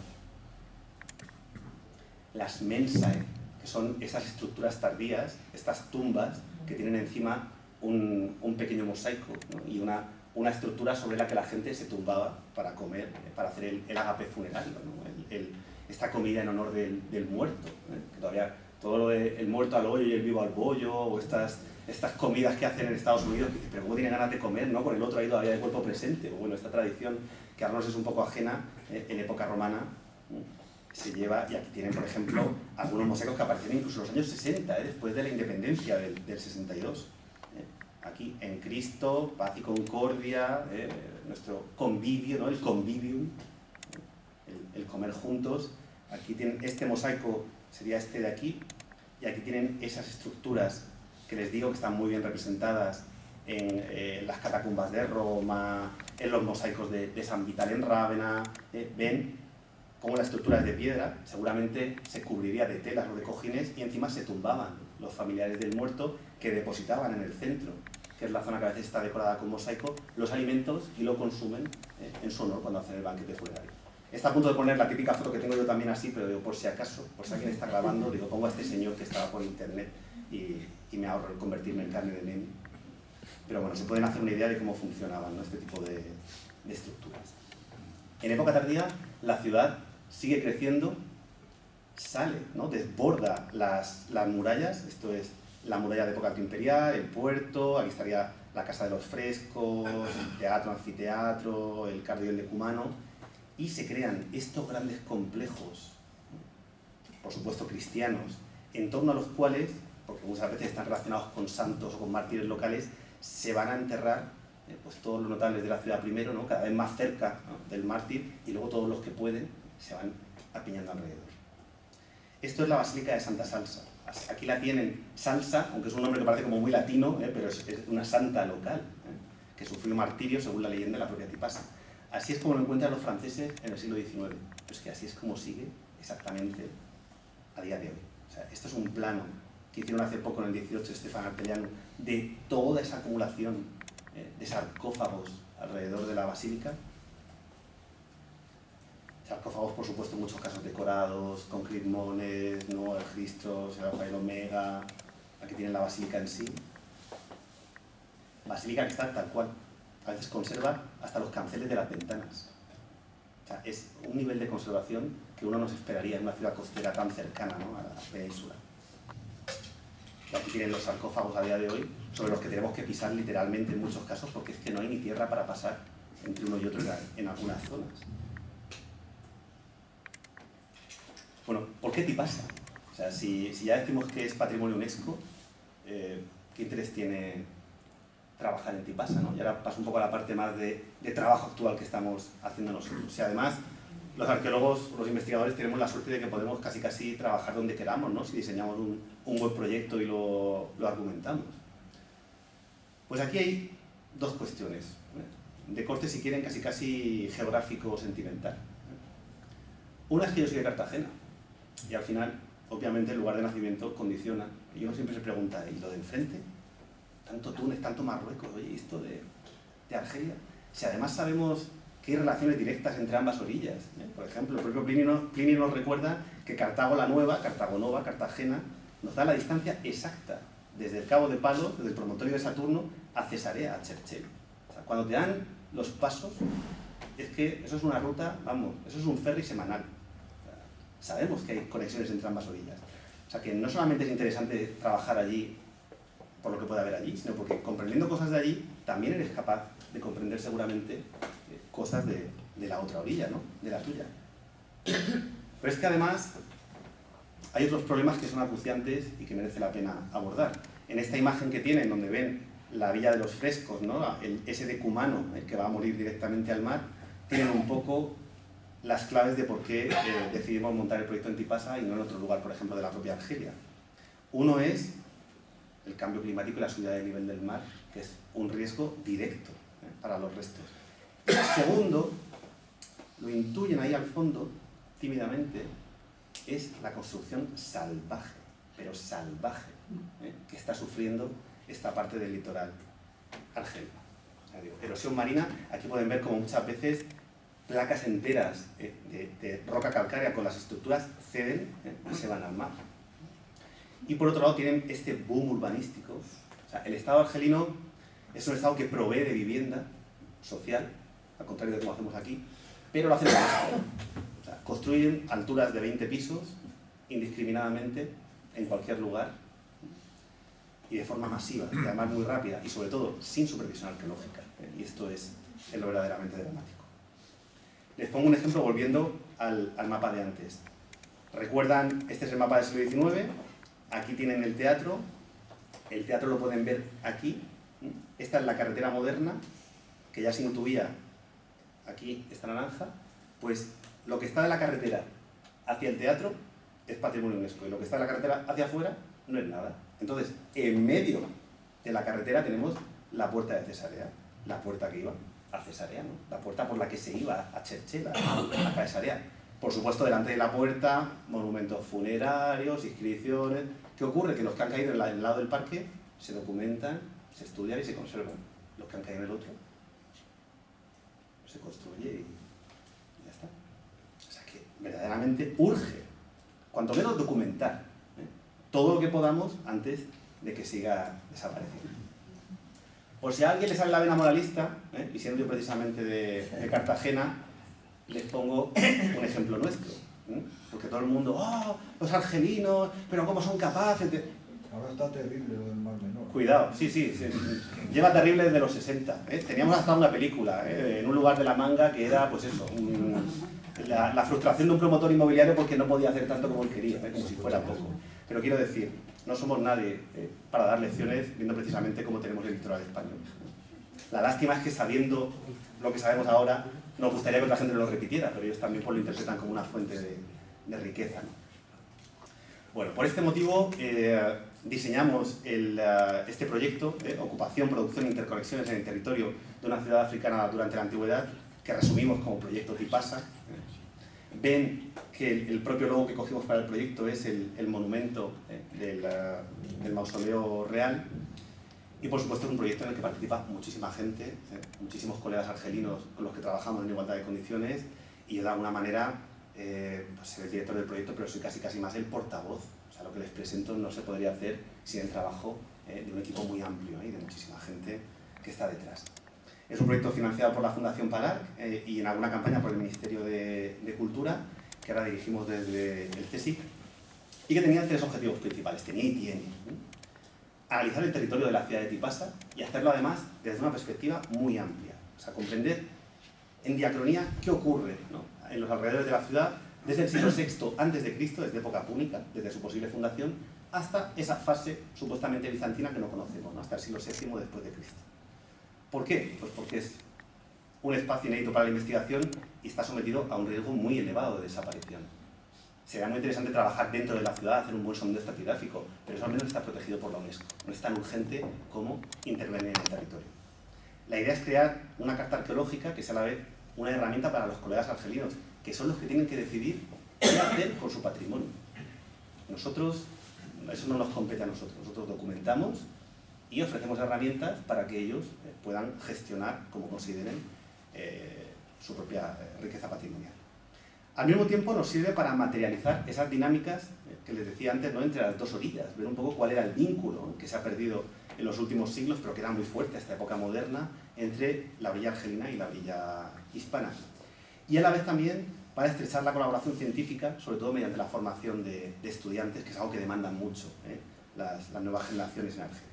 C: Las mensae, que son esas estructuras tardías, estas tumbas que tienen encima un pequeño mosaico, ¿no? Y una estructura sobre la que la gente se tumbaba para comer, para hacer el ágape funerario, ¿no? Esta comida en honor del muerto, que todavía todo lo de el muerto al hoyo y el vivo al bollo, o estas comidas que hacen en Estados Unidos, que dicen, pero ¿cómo tiene ganas de comer, no? Con el otro ahí todavía de cuerpo presente. O bueno, esta tradición que ahora nos es un poco ajena, en época romana, se lleva, y aquí tienen, por ejemplo, algunos mosaicos que aparecieron incluso en los años 60, después de la independencia del 62. Aquí, en Cristo, paz y concordia, nuestro convivio, ¿no? El convivium, el comer juntos. Aquí tienen este mosaico, sería este de aquí, y aquí tienen esas estructuras que les digo que están muy bien representadas en las catacumbas de Roma, en los mosaicos de San Vital en Rávena. Ven como la estructura es de piedra, seguramente se cubriría de telas o de cojines y encima se tumbaban los familiares del muerto que depositaban en el centro, que es la zona que a veces está decorada con mosaico, los alimentos y lo consumen en su honor cuando hacen el banquete funerario. Está a punto de poner la típica foto que tengo yo también así, pero digo, por si acaso, por si alguien está grabando, digo, pongo a este señor que estaba por internet y me ahorro el convertirme en carne de meme. Pero bueno, se pueden hacer una idea de cómo funcionaban, ¿no?, este tipo de estructuras. En época tardía, la ciudad sigue creciendo, sale, ¿no?, desborda las murallas, esto es la muralla de época alto imperial, el puerto, aquí estaría la Casa de los Frescos, el teatro, anfiteatro, el Cardio y el Decumano, y se crean estos grandes complejos, por supuesto cristianos, en torno a los cuales, porque muchas veces están relacionados con santos o con mártires locales, se van a enterrar pues todos los notables de la ciudad primero, ¿no?, cada vez más cerca, ¿no?, del mártir, y luego todos los que pueden se van apiñando alrededor. Esto es la Basílica de Santa Salsa. Aquí la tienen, Salsa, aunque es un nombre que parece como muy latino, pero es una santa local, que sufrió martirio según la leyenda de la propia Tipasa. Así es como lo encuentran los franceses en el siglo XIX. Pero es que así es como sigue exactamente a día de hoy. O sea, esto es un plano que hicieron hace poco en el 18 Estefan Artellano de toda esa acumulación de sarcófagos alrededor de la basílica. Sarcófagos, por supuesto, en muchos casos decorados, con crismones, ¿no?, registros, el alfa y el omega. Aquí tienen la basílica en sí. Basílica que está tal cual. A veces conserva hasta los canceles de las ventanas. O sea, es un nivel de conservación que uno no se esperaría en una ciudad costera tan cercana, ¿no?, a la península. Y aquí tienen los sarcófagos a día de hoy, sobre los que tenemos que pisar literalmente en muchos casos, porque es que no hay ni tierra para pasar entre uno y otro en algunas zonas. Bueno, ¿por qué Tipasa? O sea, si ya decimos que es patrimonio UNESCO, ¿qué interés tiene trabajar en Tipasa, ¿no? Y ahora paso un poco a la parte más de trabajo actual que estamos haciendo nosotros. Y además, los arqueólogos, los investigadores, tenemos la suerte de que podemos casi trabajar donde queramos, ¿no?, si diseñamos un buen proyecto y lo argumentamos. Pues aquí hay dos cuestiones, de corte, si quieren, casi geográfico o sentimental. Una es que yo soy de Cartagena, y al final, obviamente, el lugar de nacimiento condiciona. Y uno siempre se pregunta, ¿y lo de enfrente? Tanto Túnez, tanto Marruecos, oye, ¿esto de Argelia? Si además sabemos que hay relaciones directas entre ambas orillas, Por ejemplo, el propio Plinio nos recuerda que Cartago la Nueva, Cartago Nova, Cartagena, nos da la distancia exacta desde el Cabo de Palos, desde el promontorio de Saturno, a Cesarea, a Cherchell. O sea, cuando te dan los pasos, es que eso es una ruta, vamos, eso es un ferry semanal. O sea, sabemos que hay conexiones entre ambas orillas. O sea, que no solamente es interesante trabajar allí por lo que puede haber allí, sino porque comprendiendo cosas de allí, también eres capaz de comprender seguramente cosas de la otra orilla, ¿no?, de la tuya. Pero es que además hay otros problemas que son acuciantes y que merece la pena abordar. En esta imagen que tienen, donde ven la Villa de los Frescos, ¿no?, ese decumano que va a morir directamente al mar, tienen un poco las claves de por qué decidimos montar el proyecto en Tipasa y no en otro lugar, por ejemplo, de la propia Argelia. Uno es el cambio climático y la subida del nivel del mar, que es un riesgo directo para los restos. El segundo, lo intuyen ahí al fondo, tímidamente, es la construcción salvaje, pero salvaje, que está sufriendo esta parte del litoral argelino. Erosión marina, aquí pueden ver como muchas veces placas enteras de roca calcárea con las estructuras ceden y se van al mar. Y por otro lado tienen este boom urbanístico. O sea, el Estado argelino es un Estado que provee de vivienda social, al contrario de como hacemos aquí, pero lo hacen de esto. O sea, construyen alturas de 20 pisos indiscriminadamente en cualquier lugar y de forma masiva, y además muy rápida, y sobre todo sin supervisión arqueológica. Y esto es lo verdaderamente dramático. Les pongo un ejemplo volviendo al mapa de antes. ¿Recuerdan? Este es el mapa del siglo XIX. Aquí tienen el teatro lo pueden ver aquí. Esta es la carretera moderna, que ya se intuía aquí, esta naranja. Pues lo que está de la carretera hacia el teatro es patrimonio UNESCO, y lo que está de la carretera hacia afuera no es nada. Entonces, en medio de la carretera tenemos la puerta de Cesarea, la puerta que iba a Cesarea, ¿no?, la puerta por la que se iba a Cherchell, a Caesarea. Por supuesto, delante de la puerta, monumentos funerarios, inscripciones. ¿Qué ocurre? Que los que han caído en el lado del parque se documentan, se estudian y se conservan. Los que han caído en el otro se construye y ya está. O sea que verdaderamente urge, cuanto menos documentar, todo lo que podamos antes de que siga desapareciendo. Por si a alguien le sale la vena moralista, y siendo yo precisamente de Cartagena, les pongo un ejemplo nuestro. Porque todo el mundo, ¡oh, los argelinos! Pero ¿cómo son capaces de...?
D: Ahora está terrible lo del Mar Menor.
C: Cuidado, sí, lleva terrible desde los 60. Teníamos hasta una película, en un lugar de la manga que era, pues eso, la frustración de un promotor inmobiliario porque no podía hacer tanto como él quería, como si fuera poco. Pero quiero decir, no somos nadie para dar lecciones viendo precisamente cómo tenemos el litoral español. La lástima es que sabiendo lo que sabemos ahora, nos gustaría que otra gente lo repitiera, pero ellos también pues, lo interpretan como una fuente de riqueza, ¿no? Bueno, por este motivo diseñamos este proyecto de ocupación, producción e interconexiones en el territorio de una ciudad africana durante la antigüedad, que resumimos como proyecto Tipasa. Ven que el propio logo que cogimos para el proyecto es el monumento del mausoleo real. Y por supuesto es un proyecto en el que participa muchísima gente, muchísimos colegas argelinos con los que trabajamos en igualdad de condiciones, y yo de alguna manera pues soy el director del proyecto, pero soy casi más el portavoz. O sea, lo que les presento no se podría hacer sin el trabajo de un equipo muy amplio y de muchísima gente que está detrás. Es un proyecto financiado por la Fundación Palar y en alguna campaña por el Ministerio de Cultura, que ahora dirigimos desde el CSIC, y que tenía 3 objetivos principales, tenía y tiene. Analizar el territorio de la ciudad de Tipasa y hacerlo además desde una perspectiva muy amplia. O sea, comprender en diacronía qué ocurre, ¿no?, en los alrededores de la ciudad desde el siglo VI a.C., desde época púnica, desde su posible fundación, hasta esa fase supuestamente bizantina que no conocemos, ¿no?, hasta el siglo VII después de Cristo. ¿Por qué? Pues porque es un espacio inédito para la investigación y está sometido a un riesgo muy elevado de desaparición. Sería muy interesante trabajar dentro de la ciudad, hacer un buen sondeo estratigráfico, pero eso al menos está protegido por la UNESCO. No es tan urgente como intervenir en el territorio. La idea es crear una carta arqueológica que sea a la vez una herramienta para los colegas argelinos, que son los que tienen que decidir qué hacer con su patrimonio. Nosotros, eso no nos compete a nosotros. Nosotros documentamos y ofrecemos herramientas para que ellos puedan gestionar como consideren su propia riqueza patrimonial. Al mismo tiempo nos sirve para materializar esas dinámicas que les decía antes, ¿no?, entre las dos orillas, ver un poco cuál era el vínculo que se ha perdido en los últimos siglos, pero que era muy fuerte hasta época moderna, entre la orilla argelina y la orilla hispana. Y a la vez también para estrechar la colaboración científica, sobre todo mediante la formación de estudiantes, que es algo que demandan mucho las nuevas generaciones en Argelia.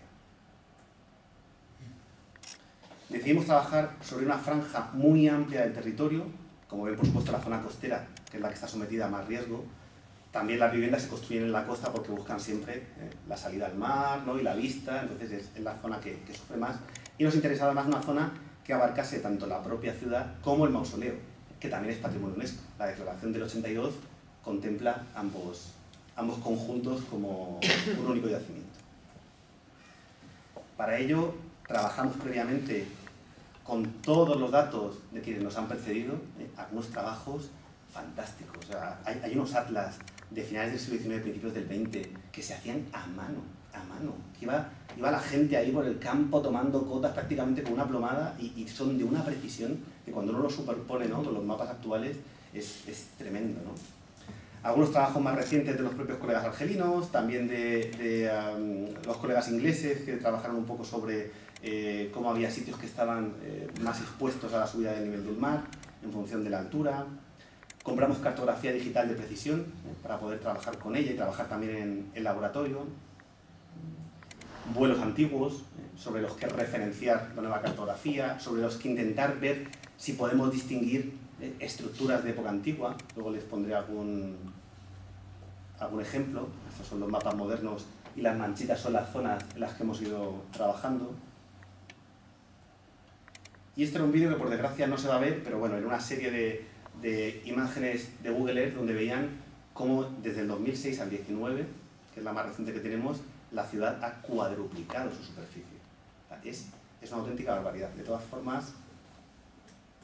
C: Decidimos trabajar sobre una franja muy amplia del territorio, como ven por supuesto la zona costera, que es la que está sometida a más riesgo. También las viviendas se construyen en la costa porque buscan siempre la salida al mar, ¿no?, y la vista, entonces es la zona que sufre más. Y nos interesaba más una zona que abarcase tanto la propia ciudad como el mausoleo, que también es patrimonio UNESCO. La declaración del 82 contempla ambos conjuntos como un único yacimiento. Para ello trabajamos previamente con todos los datos de quienes nos han precedido, algunos trabajos fantásticos. O sea, hay unos atlas de finales del siglo XIX, principios del XX, que se hacían a mano, que iba la gente ahí por el campo tomando cotas prácticamente con una plomada y son de una precisión que cuando uno lo superpone, ¿no?, con los mapas actuales es tremendo, ¿no? Algunos trabajos más recientes de los propios colegas argelinos, también de los colegas ingleses que trabajaron un poco sobre cómo había sitios que estaban más expuestos a la subida del nivel del mar en función de la altura. Compramos cartografía digital de precisión para poder trabajar con ella y trabajar también en el laboratorio. Vuelos antiguos sobre los que referenciar la nueva cartografía, sobre los que intentar ver si podemos distinguir estructuras de época antigua. Luego les pondré algún ejemplo. Estos son los mapas modernos y las manchitas son las zonas en las que hemos ido trabajando. Y este era un vídeo que por desgracia no se va a ver, pero bueno, era una serie de imágenes de Google Earth donde veían cómo desde el 2006 al 19, que es la más reciente que tenemos, la ciudad ha cuadruplicado su superficie. Es una auténtica barbaridad. De todas formas,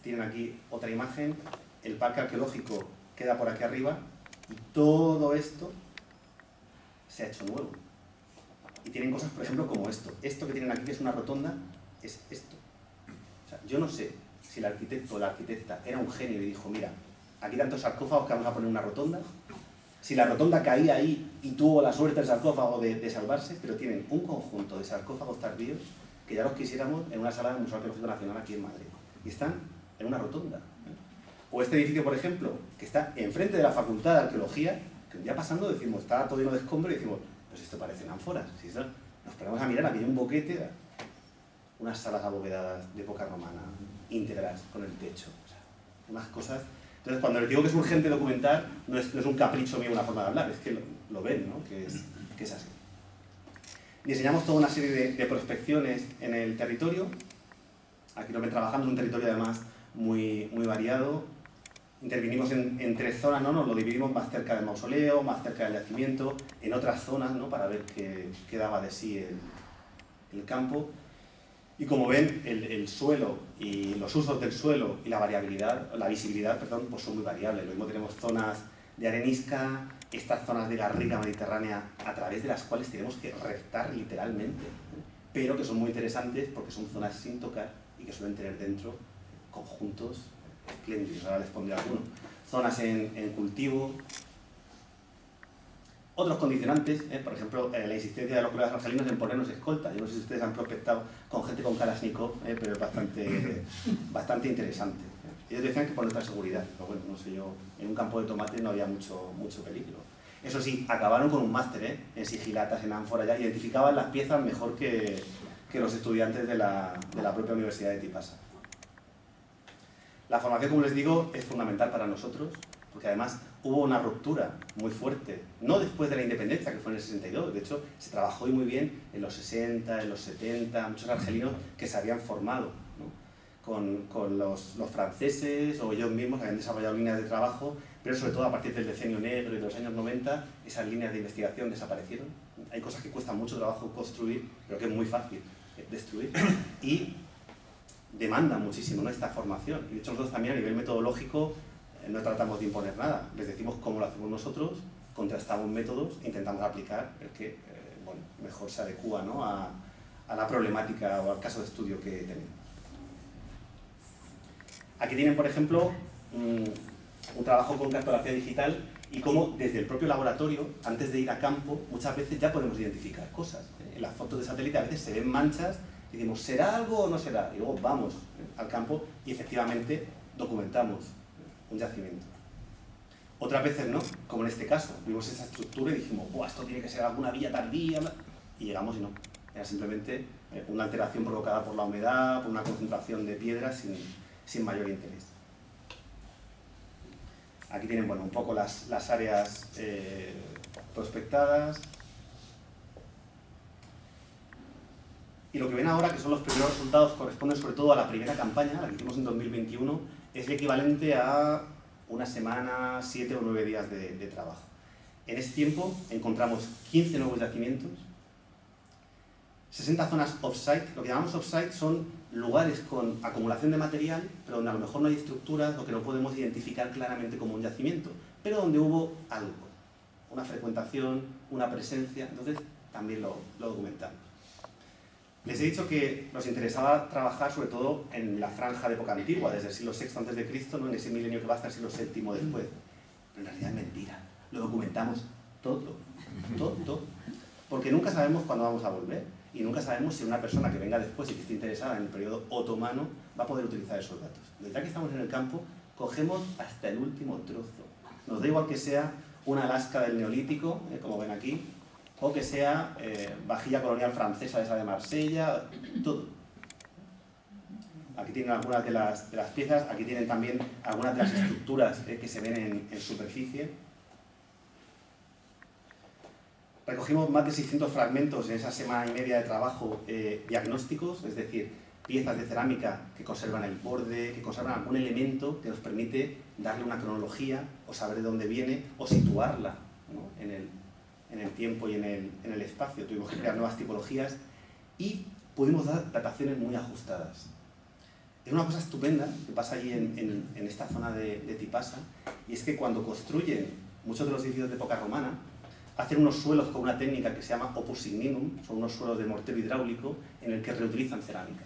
C: tienen aquí otra imagen. El parque arqueológico queda por aquí arriba y todo esto se ha hecho nuevo. Y tienen cosas, por ejemplo, como esto. Esto que tienen aquí, que es una rotonda, es esto. O sea, yo no sé si el arquitecto o la arquitecta era un genio y dijo, mira, aquí tantos sarcófagos que vamos a poner una rotonda. Si la rotonda caía ahí y tuvo la suerte el sarcófago de salvarse, pero tienen un conjunto de sarcófagos tardíos que ya los quisiéramos en una sala del Museo Arqueológico Nacional aquí en Madrid. Y están en una rotonda. O este edificio, por ejemplo, que está enfrente de la Facultad de Arqueología, que un día pasando decimos, está todo lleno de escombros y decimos, pues esto parecen ánforas. Si esto, nos ponemos a mirar, aquí hay un boquete, unas salas abovedadas de época romana, íntegras, con el techo. O sea, unas cosas. Entonces, cuando les digo que es urgente documentar, no es un capricho mío, una forma de hablar, es que lo ven, ¿no? que es así. Diseñamos toda una serie de prospecciones en el territorio. Aquí lo ven trabajando, en un territorio además muy variado. Intervinimos en 3 zonas, ¿no? Nos lo dividimos más cerca del mausoleo, más cerca del yacimiento, en otras zonas, ¿no? Para ver qué daba de sí el campo. Y como ven, el suelo y los usos del suelo y la visibilidad, perdón, pues son muy variables. Lo mismo tenemos zonas de arenisca, estas zonas de garriga mediterránea a través de las cuales tenemos que rectar literalmente, pero que son muy interesantes porque son zonas sin tocar y que suelen tener dentro conjuntos espléndidos. Ahora les pondré alguno. Zonas en cultivo. Otros condicionantes, por ejemplo, la insistencia de los colegas argelinos en ponernos escolta. Yo no sé si ustedes han prospectado con gente con Kalashnikov, pero es bastante interesante. Ellos decían que por nuestra seguridad, pero bueno, no sé yo, en un campo de tomate no había mucho peligro. Eso sí, acabaron con un máster en sigilatas, en ánfora, ya identificaban las piezas mejor que los estudiantes de la propia Universidad de Tipasa. La formación, como les digo, es fundamental para nosotros, porque además hubo una ruptura muy fuerte, no después de la independencia, que fue en el 62, de hecho se trabajó muy bien en los 60, en los 70, muchos argelinos que se habían formado, ¿no? con los franceses o ellos mismos habían desarrollado líneas de trabajo, pero sobre todo a partir del decenio negro y de los años 90, esas líneas de investigación desaparecieron. Hay cosas que cuestan mucho trabajo construir, pero que es muy fácil destruir, y demandan muchísimo, ¿no? Esta formación. Y de hecho nosotros también a nivel metodológico no tratamos de imponer nada, les decimos cómo lo hacemos nosotros, contrastamos métodos e intentamos aplicar el que bueno, mejor se adecúa, ¿no? a la problemática o al caso de estudio que tenemos. Aquí tienen, por ejemplo, un trabajo con cartografía digital y cómo desde el propio laboratorio, antes de ir a campo, muchas veces ya podemos identificar cosas. En las fotos de satélite a veces se ven manchas y decimos, ¿será algo o no será? Y luego vamos al campo y efectivamente documentamos un yacimiento. Otras veces no, como en este caso, vimos esa estructura y dijimos, ¡buah, esto tiene que ser alguna villa tardía! Y llegamos y no, era simplemente una alteración provocada por la humedad, por una concentración de piedras sin mayor interés. Aquí tienen, bueno, un poco las áreas prospectadas. Y lo que ven ahora, que son los primeros resultados, corresponden sobre todo a la primera campaña, la que hicimos en 2021, es el equivalente a una semana, 7 o 9 días de trabajo. En ese tiempo encontramos 15 nuevos yacimientos, 60 zonas off-site. Lo que llamamos off-site son lugares con acumulación de material, pero donde a lo mejor no hay estructuras o que no podemos identificar claramente como un yacimiento, pero donde hubo algo, una frecuentación, una presencia, entonces también lo documentamos. Les he dicho que nos interesaba trabajar sobre todo en la franja de época antigua, desde el siglo VI a.C., ¿no? En ese milenio que va hasta el siglo VII después. Pero en realidad es mentira, lo documentamos todo, porque nunca sabemos cuándo vamos a volver y nunca sabemos si una persona que venga después y que esté interesada en el periodo otomano va a poder utilizar esos datos. Desde que estamos en el campo, cogemos hasta el último trozo. Nos da igual que sea una lasca del Neolítico, como ven aquí, o que sea vajilla colonial francesa, esa de Marsella, todo. Aquí tienen algunas de las piezas, aquí tienen también algunas de las estructuras que se ven en superficie. Recogimos más de 600 fragmentos en esa semana y media de trabajo diagnósticos, es decir, piezas de cerámica que conservan el borde, que conservan algún elemento que nos permite darle una cronología o saber de dónde viene o situarla, ¿no? en el tiempo y en el espacio. Tuvimos que crear nuevas tipologías y pudimos dar dataciones muy ajustadas. es una cosa estupenda que pasa allí en esta zona de Tipasa, y es que cuando construyen muchos de los edificios de época romana, hacen unos suelos con una técnica que se llama opus signinum, son unos suelos de mortero hidráulico en el que reutilizan cerámica.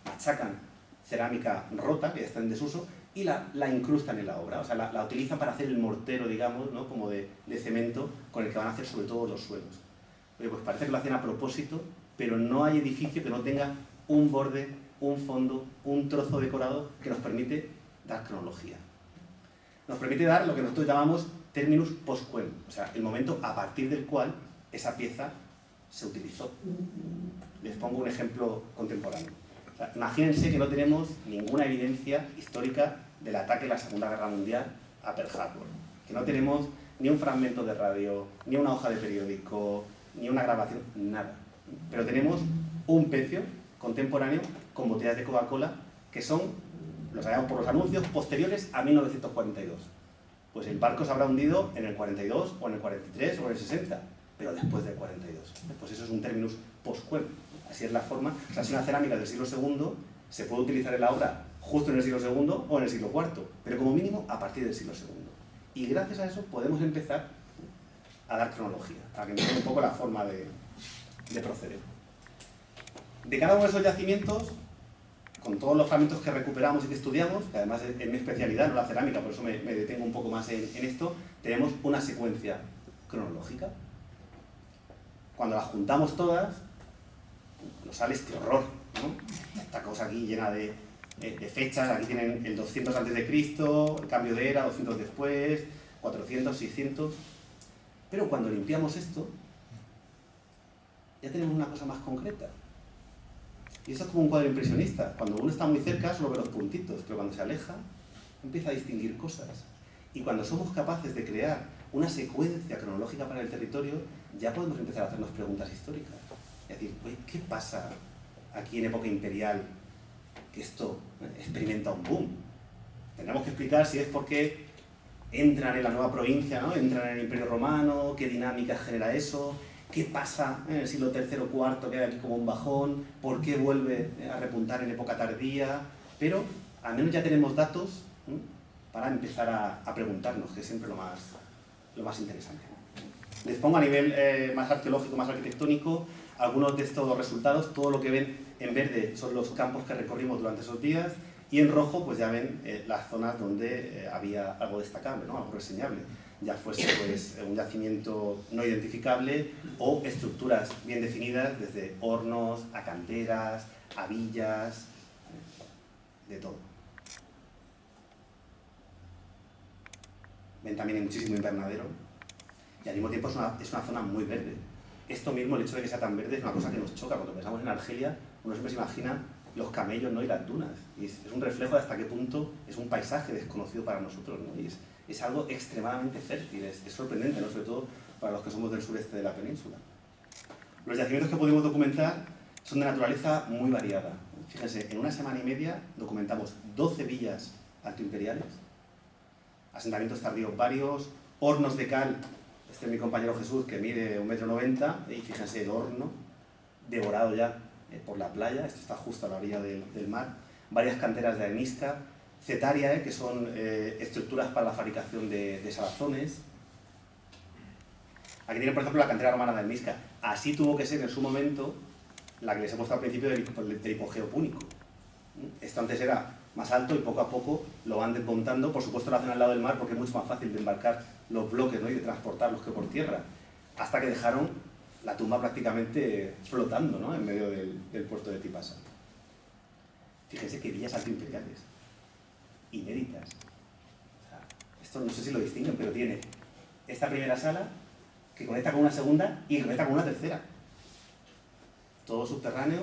C: Machacan cerámica rota, que ya está en desuso, y la incrustan en la obra, o sea, la utilizan para hacer el mortero, digamos, ¿no? Como de cemento con el que van a hacer sobre todo los suelos. Oye, pues parece que lo hacen a propósito, pero no hay edificio que no tenga un borde, un fondo, un trozo decorado que nos permite dar cronología. Nos permite dar lo que nosotros llamamos terminus post quem, o sea, el momento a partir del cual esa pieza se utilizó. Les pongo un ejemplo contemporáneo. O sea, imagínense que no tenemos ninguna evidencia histórica del ataque de la Segunda Guerra Mundial a Pearl Harbor, que no tenemos ni un fragmento de radio, ni una hoja de periódico, ni una grabación, nada. Pero tenemos un pecio contemporáneo con botellas de Coca-Cola que son, los sabemos por los anuncios, posteriores a 1942. Pues el barco se habrá hundido en el 42, o en el 43, o en el 60, pero después del 42. Pues eso es un terminus post quem. Así es la forma. O sea, si una cerámica del siglo II se puede utilizar en la obra justo en el siglo II o en el siglo IV, pero como mínimo a partir del siglo II. Y gracias a eso podemos empezar a dar cronología, a que entiendan un poco la forma de proceder. De cada uno de esos yacimientos, con todos los fragmentos que recuperamos y que estudiamos, que además es mi especialidad, no la cerámica, por eso me detengo un poco más en esto, tenemos una secuencia cronológica. Cuando las juntamos todas, nos sale este horror, ¿no? Esta cosa aquí llena de fechas, aquí tienen el 200 a.C., el cambio de era, 200 después, 400, 600... Pero cuando limpiamos esto, ya tenemos una cosa más concreta. Y eso es como un cuadro impresionista. Cuando uno está muy cerca solo ve los puntitos, pero cuando se aleja empieza a distinguir cosas. Y cuando somos capaces de crear una secuencia cronológica para el territorio, ya podemos empezar a hacernos preguntas históricas. Es decir, oye, ¿qué pasa aquí en época imperial que esto experimenta un boom? Tendremos que explicar si es porque entran en la nueva provincia, ¿no? Entran en el Imperio Romano, qué dinámica genera eso, qué pasa en el siglo III o IV, que hay aquí como un bajón, por qué vuelve a repuntar en época tardía, pero al menos ya tenemos datos, ¿no? Para empezar a preguntarnos, que es siempre lo más interesante. Les pongo a nivel más arqueológico, más arquitectónico, algunos de estos resultados. Todo lo que ven en verde son los campos que recorrimos durante esos días, y en rojo pues ya ven las zonas donde había algo destacable, ¿no? Algo reseñable, ya fuese pues, un yacimiento no identificable o estructuras bien definidas, desde hornos a canteras, a villas, de todo. Ven también hay muchísimo invernadero y al mismo tiempo es una zona muy verde. Esto mismo, el hecho de que sea tan verde, es una cosa que nos choca. Cuando pensamos en Argelia, uno siempre se imagina los camellos, ¿no? Y las dunas. Y es un reflejo de hasta qué punto es un paisaje desconocido para nosotros, ¿no? Y es algo extremadamente fértil, es sorprendente, ¿no? Sobre todo para los que somos del sureste de la península. Los yacimientos que podemos documentar son de naturaleza muy variada. Fíjense, en una semana y media documentamos 12 villas altoimperiales, asentamientos tardíos varios, hornos de cal. Este es mi compañero Jesús, que mide 1,90 m, y fíjense el horno, devorado ya por la playa. Esto está justo a la orilla del mar. Varias canteras de arenisca, cetaria, que son estructuras para la fabricación de salazones. Aquí tienen, por ejemplo, la cantera romana de arenisca. Así tuvo que ser en su momento la que les he mostrado al principio del hipogeo púnico. Esto antes era más alto y poco a poco lo van desmontando. Por supuesto lo hacen al lado del mar porque es mucho más fácil de embarcar los bloques, ¿no? Y de transportarlos que por tierra, hasta que dejaron la tumba prácticamente flotando, ¿no? En medio del puerto de Tipasa. Fíjense qué villas altoimperiales, inéditas. O sea, esto no sé si lo distinguen, pero tiene esta primera sala que conecta con una segunda y conecta con una tercera. Todo subterráneo.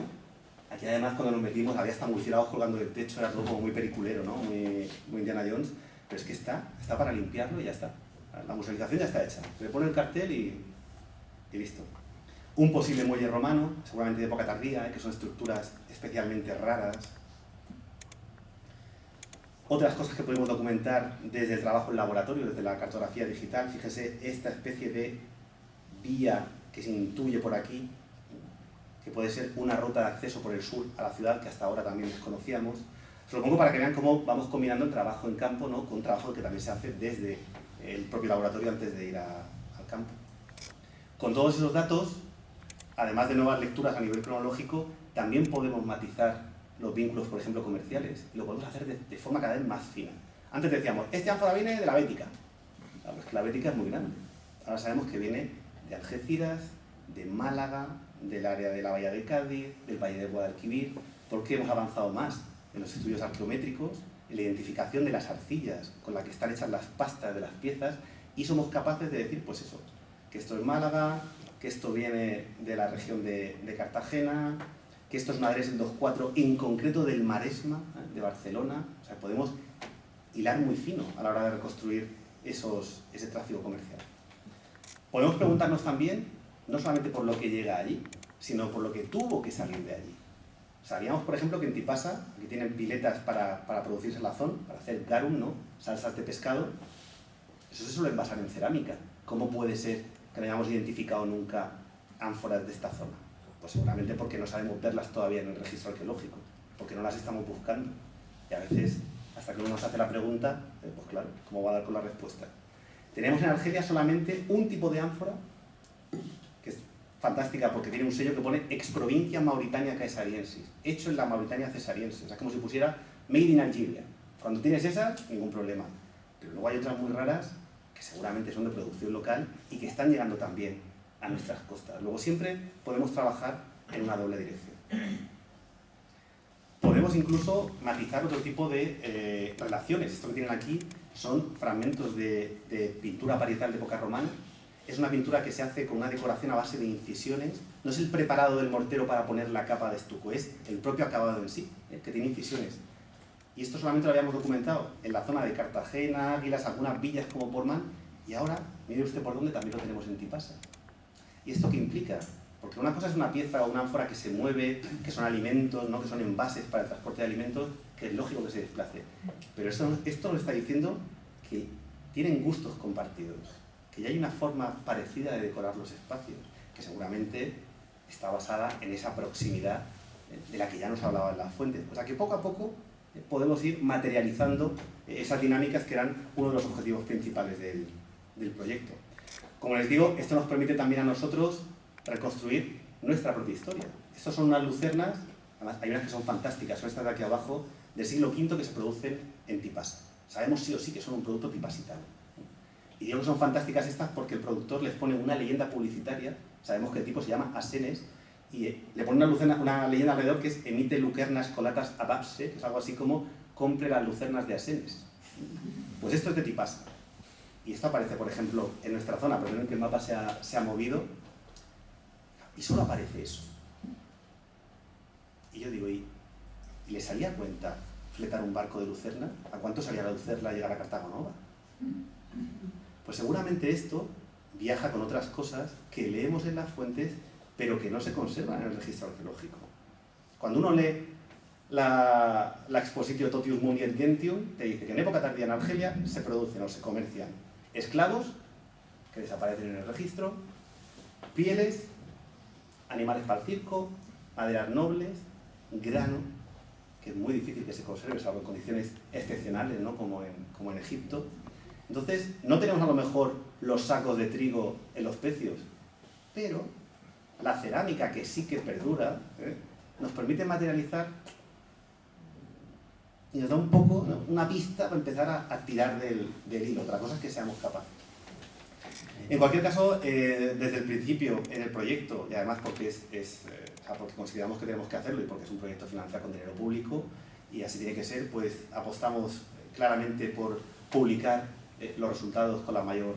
C: Aquí además cuando nos metimos había hasta murciélagos colgando del techo, era todo como muy peliculero, ¿no? Muy Indiana Jones, pero es que está para limpiarlo y ya está. La musealización ya está hecha. Se le pone el cartel y listo. Un posible muelle romano, seguramente de época tardía, que son estructuras especialmente raras. Otras cosas que podemos documentar desde el trabajo en laboratorio, desde la cartografía digital. Fíjese esta especie de vía que se intuye por aquí, que puede ser una ruta de acceso por el sur a la ciudad, que hasta ahora también desconocíamos. Se lo pongo para que vean cómo vamos combinando el trabajo en campo, ¿no?, con trabajo que también se hace desde el propio laboratorio antes de ir al campo. Con todos esos datos, además de nuevas lecturas a nivel cronológico, también podemos matizar los vínculos, por ejemplo, comerciales, y lo podemos hacer de forma cada vez más fina. Antes decíamos, este ánfora viene de la Bética. Claro, es que la Bética es muy grande. Ahora sabemos que viene de Algeciras, de Málaga, del área de la Bahía de Cádiz, del Valle de Guadalquivir, porque hemos avanzado más en los estudios arqueométricos, en la identificación de las arcillas con las que están hechas las pastas de las piezas, y somos capaces de decir, pues eso, que esto es Málaga, que esto viene de la región de Cartagena, que esto es una Adres 2.4, en concreto del Maresma, de Barcelona. O sea, podemos hilar muy fino a la hora de reconstruir ese tráfico comercial. Podemos preguntarnos también, no solamente por lo que llega allí, sino por lo que tuvo que salir de allí. Sabíamos, por ejemplo, que en Tipasa, aquí tienen piletas para producir salazón, para hacer garum, ¿no?, salsas de pescado. Eso se suele envasar en cerámica. ¿Cómo puede ser que no hayamos identificado nunca ánforas de esta zona? Pues seguramente porque no sabemos verlas todavía en el registro arqueológico, porque no las estamos buscando. Y a veces, hasta que uno nos hace la pregunta, pues claro, ¿cómo va a dar con la respuesta? Tenemos en Argelia solamente un tipo de ánfora, que es fantástica porque tiene un sello que pone Exprovincia Mauritania Caesariensis, hecho en la Mauritania Cesariensis. O sea, es como si pusiera Made in Algeria. Cuando tienes esas, ningún problema. Pero luego hay otras muy raras que seguramente son de producción local y que están llegando también a nuestras costas. Luego siempre podemos trabajar en una doble dirección. Podemos incluso matizar otro tipo de relaciones. Esto que tienen aquí son fragmentos de pintura parietal de época romana. Es una pintura que se hace con una decoración a base de incisiones. No es el preparado del mortero para poner la capa de estuco, es el propio acabado en sí, que tiene incisiones. Y esto solamente lo habíamos documentado en la zona de Cartagena, Águilas, algunas villas como Portmán, y ahora, mire usted por dónde, también lo tenemos en Tipasa. ¿Y esto qué implica? Porque una cosa es una pieza o una ánfora que se mueve, que son alimentos, ¿no?, que son envases para el transporte de alimentos, que es lógico que se desplace. Pero esto nos está diciendo que tienen gustos compartidos, que ya hay una forma parecida de decorar los espacios, que seguramente está basada en esa proximidad de la que ya nos hablaba en las fuentes. O sea que poco a poco podemos ir materializando esas dinámicas que eran uno de los objetivos principales del proyecto. Como les digo, esto nos permite también a nosotros reconstruir nuestra propia historia. Estas son unas lucernas, además hay unas que son fantásticas, son estas de aquí abajo, del siglo V que se producen en Tipasa. Sabemos sí o sí que son un producto tipasitano. Y digo que son fantásticas estas porque el productor les pone una leyenda publicitaria, sabemos que el tipo se llama Asenes, y le pone una leyenda alrededor que es emite lucernas colatas abapse, que es algo así como compre las lucernas de Asenes. Pues esto es de Tipasa. Y esto aparece, por ejemplo, en nuestra zona, pero ven que el mapa se ha movido, y solo aparece eso. Y yo digo, ¿y le salía a cuenta fletar un barco de lucerna? ¿A cuánto salía la lucerna llegar a Cartago Nova? Pues seguramente esto viaja con otras cosas que leemos en las fuentes, pero que no se conservan en el registro arqueológico. Cuando uno lee la Expositio Totius Mundi et Gentium, te dice que en época tardía en Argelia se producen o se comercian esclavos, que desaparecen en el registro, pieles, animales para el circo, maderas nobles, grano, que es muy difícil que se conserve, salvo en condiciones excepcionales, ¿no?, como en Egipto. Entonces, no tenemos a lo mejor los sacos de trigo en los pecios, pero la cerámica, que sí que perdura, nos permite materializar y nos da un poco, ¿no?, una pista para empezar a tirar del hilo. Otra cosa es que seamos capaces. En cualquier caso, desde el principio en el proyecto, y además porque porque consideramos que tenemos que hacerlo y porque es un proyecto financiado con dinero público, y así tiene que ser, pues apostamos claramente por publicar los resultados con la mayor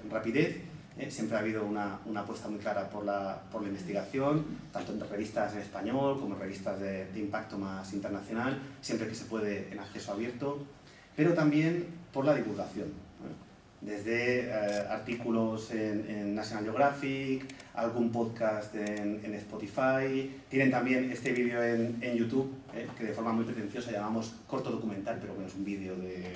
C: rapidez. Siempre ha habido una apuesta muy clara por la investigación, tanto en revistas en español como en revistas de impacto más internacional, siempre que se puede en acceso abierto, pero también por la divulgación, desde artículos en National Geographic, algún podcast en Spotify. Tienen también este vídeo en YouTube, que de forma muy pretenciosa llamamos corto documental, pero bueno, es un vídeo de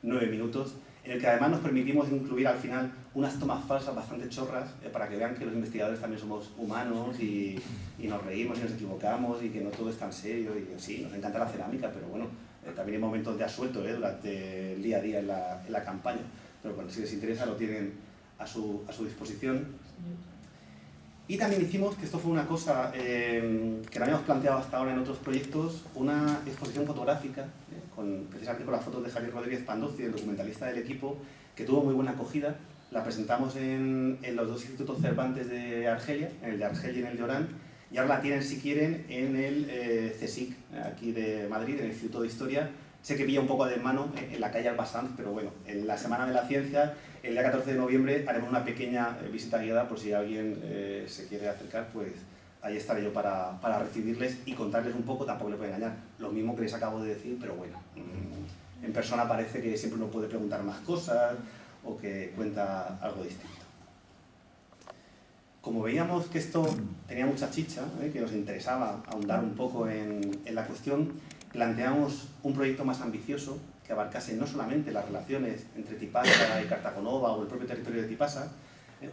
C: 9 minutos, en el que además nos permitimos incluir al final unas tomas falsas bastante chorras, para que vean que los investigadores también somos humanos y nos reímos y nos equivocamos y que no todo es tan serio. Y sí, nos encanta la cerámica, pero bueno, también hay momentos de asuelto durante el día a día en la campaña, pero bueno, si les interesa lo tienen a su disposición. Y también hicimos, que esto fue una cosa que no habíamos planteado hasta ahora en otros proyectos, una exposición fotográfica, precisamente con las fotos de Javier Rodríguez Pandozzi, el documentalista del equipo, que tuvo muy buena acogida. La presentamos en los dos institutos Cervantes de Argelia, en el de Argelia y en el de Orán, y ahora la tienen, si quieren, en el CSIC, aquí de Madrid, en el Instituto de Historia. Sé que pilla un poco de mano en la calle Albasanz, pero bueno, en la Semana de la Ciencia, el día 14 de noviembre, haremos una pequeña visita guiada por si alguien se quiere acercar, pues ahí estaré yo para recibirles y contarles un poco. Tampoco les voy a engañar, lo mismo que les acabo de decir, pero bueno, en persona parece que siempre uno puede preguntar más cosas o que cuenta algo distinto. Como veíamos que esto tenía mucha chicha, que nos interesaba ahondar un poco en la cuestión, planteamos un proyecto más ambicioso que abarcase no solamente las relaciones entre Tipasa y Cartagonova o el propio territorio de Tipasa,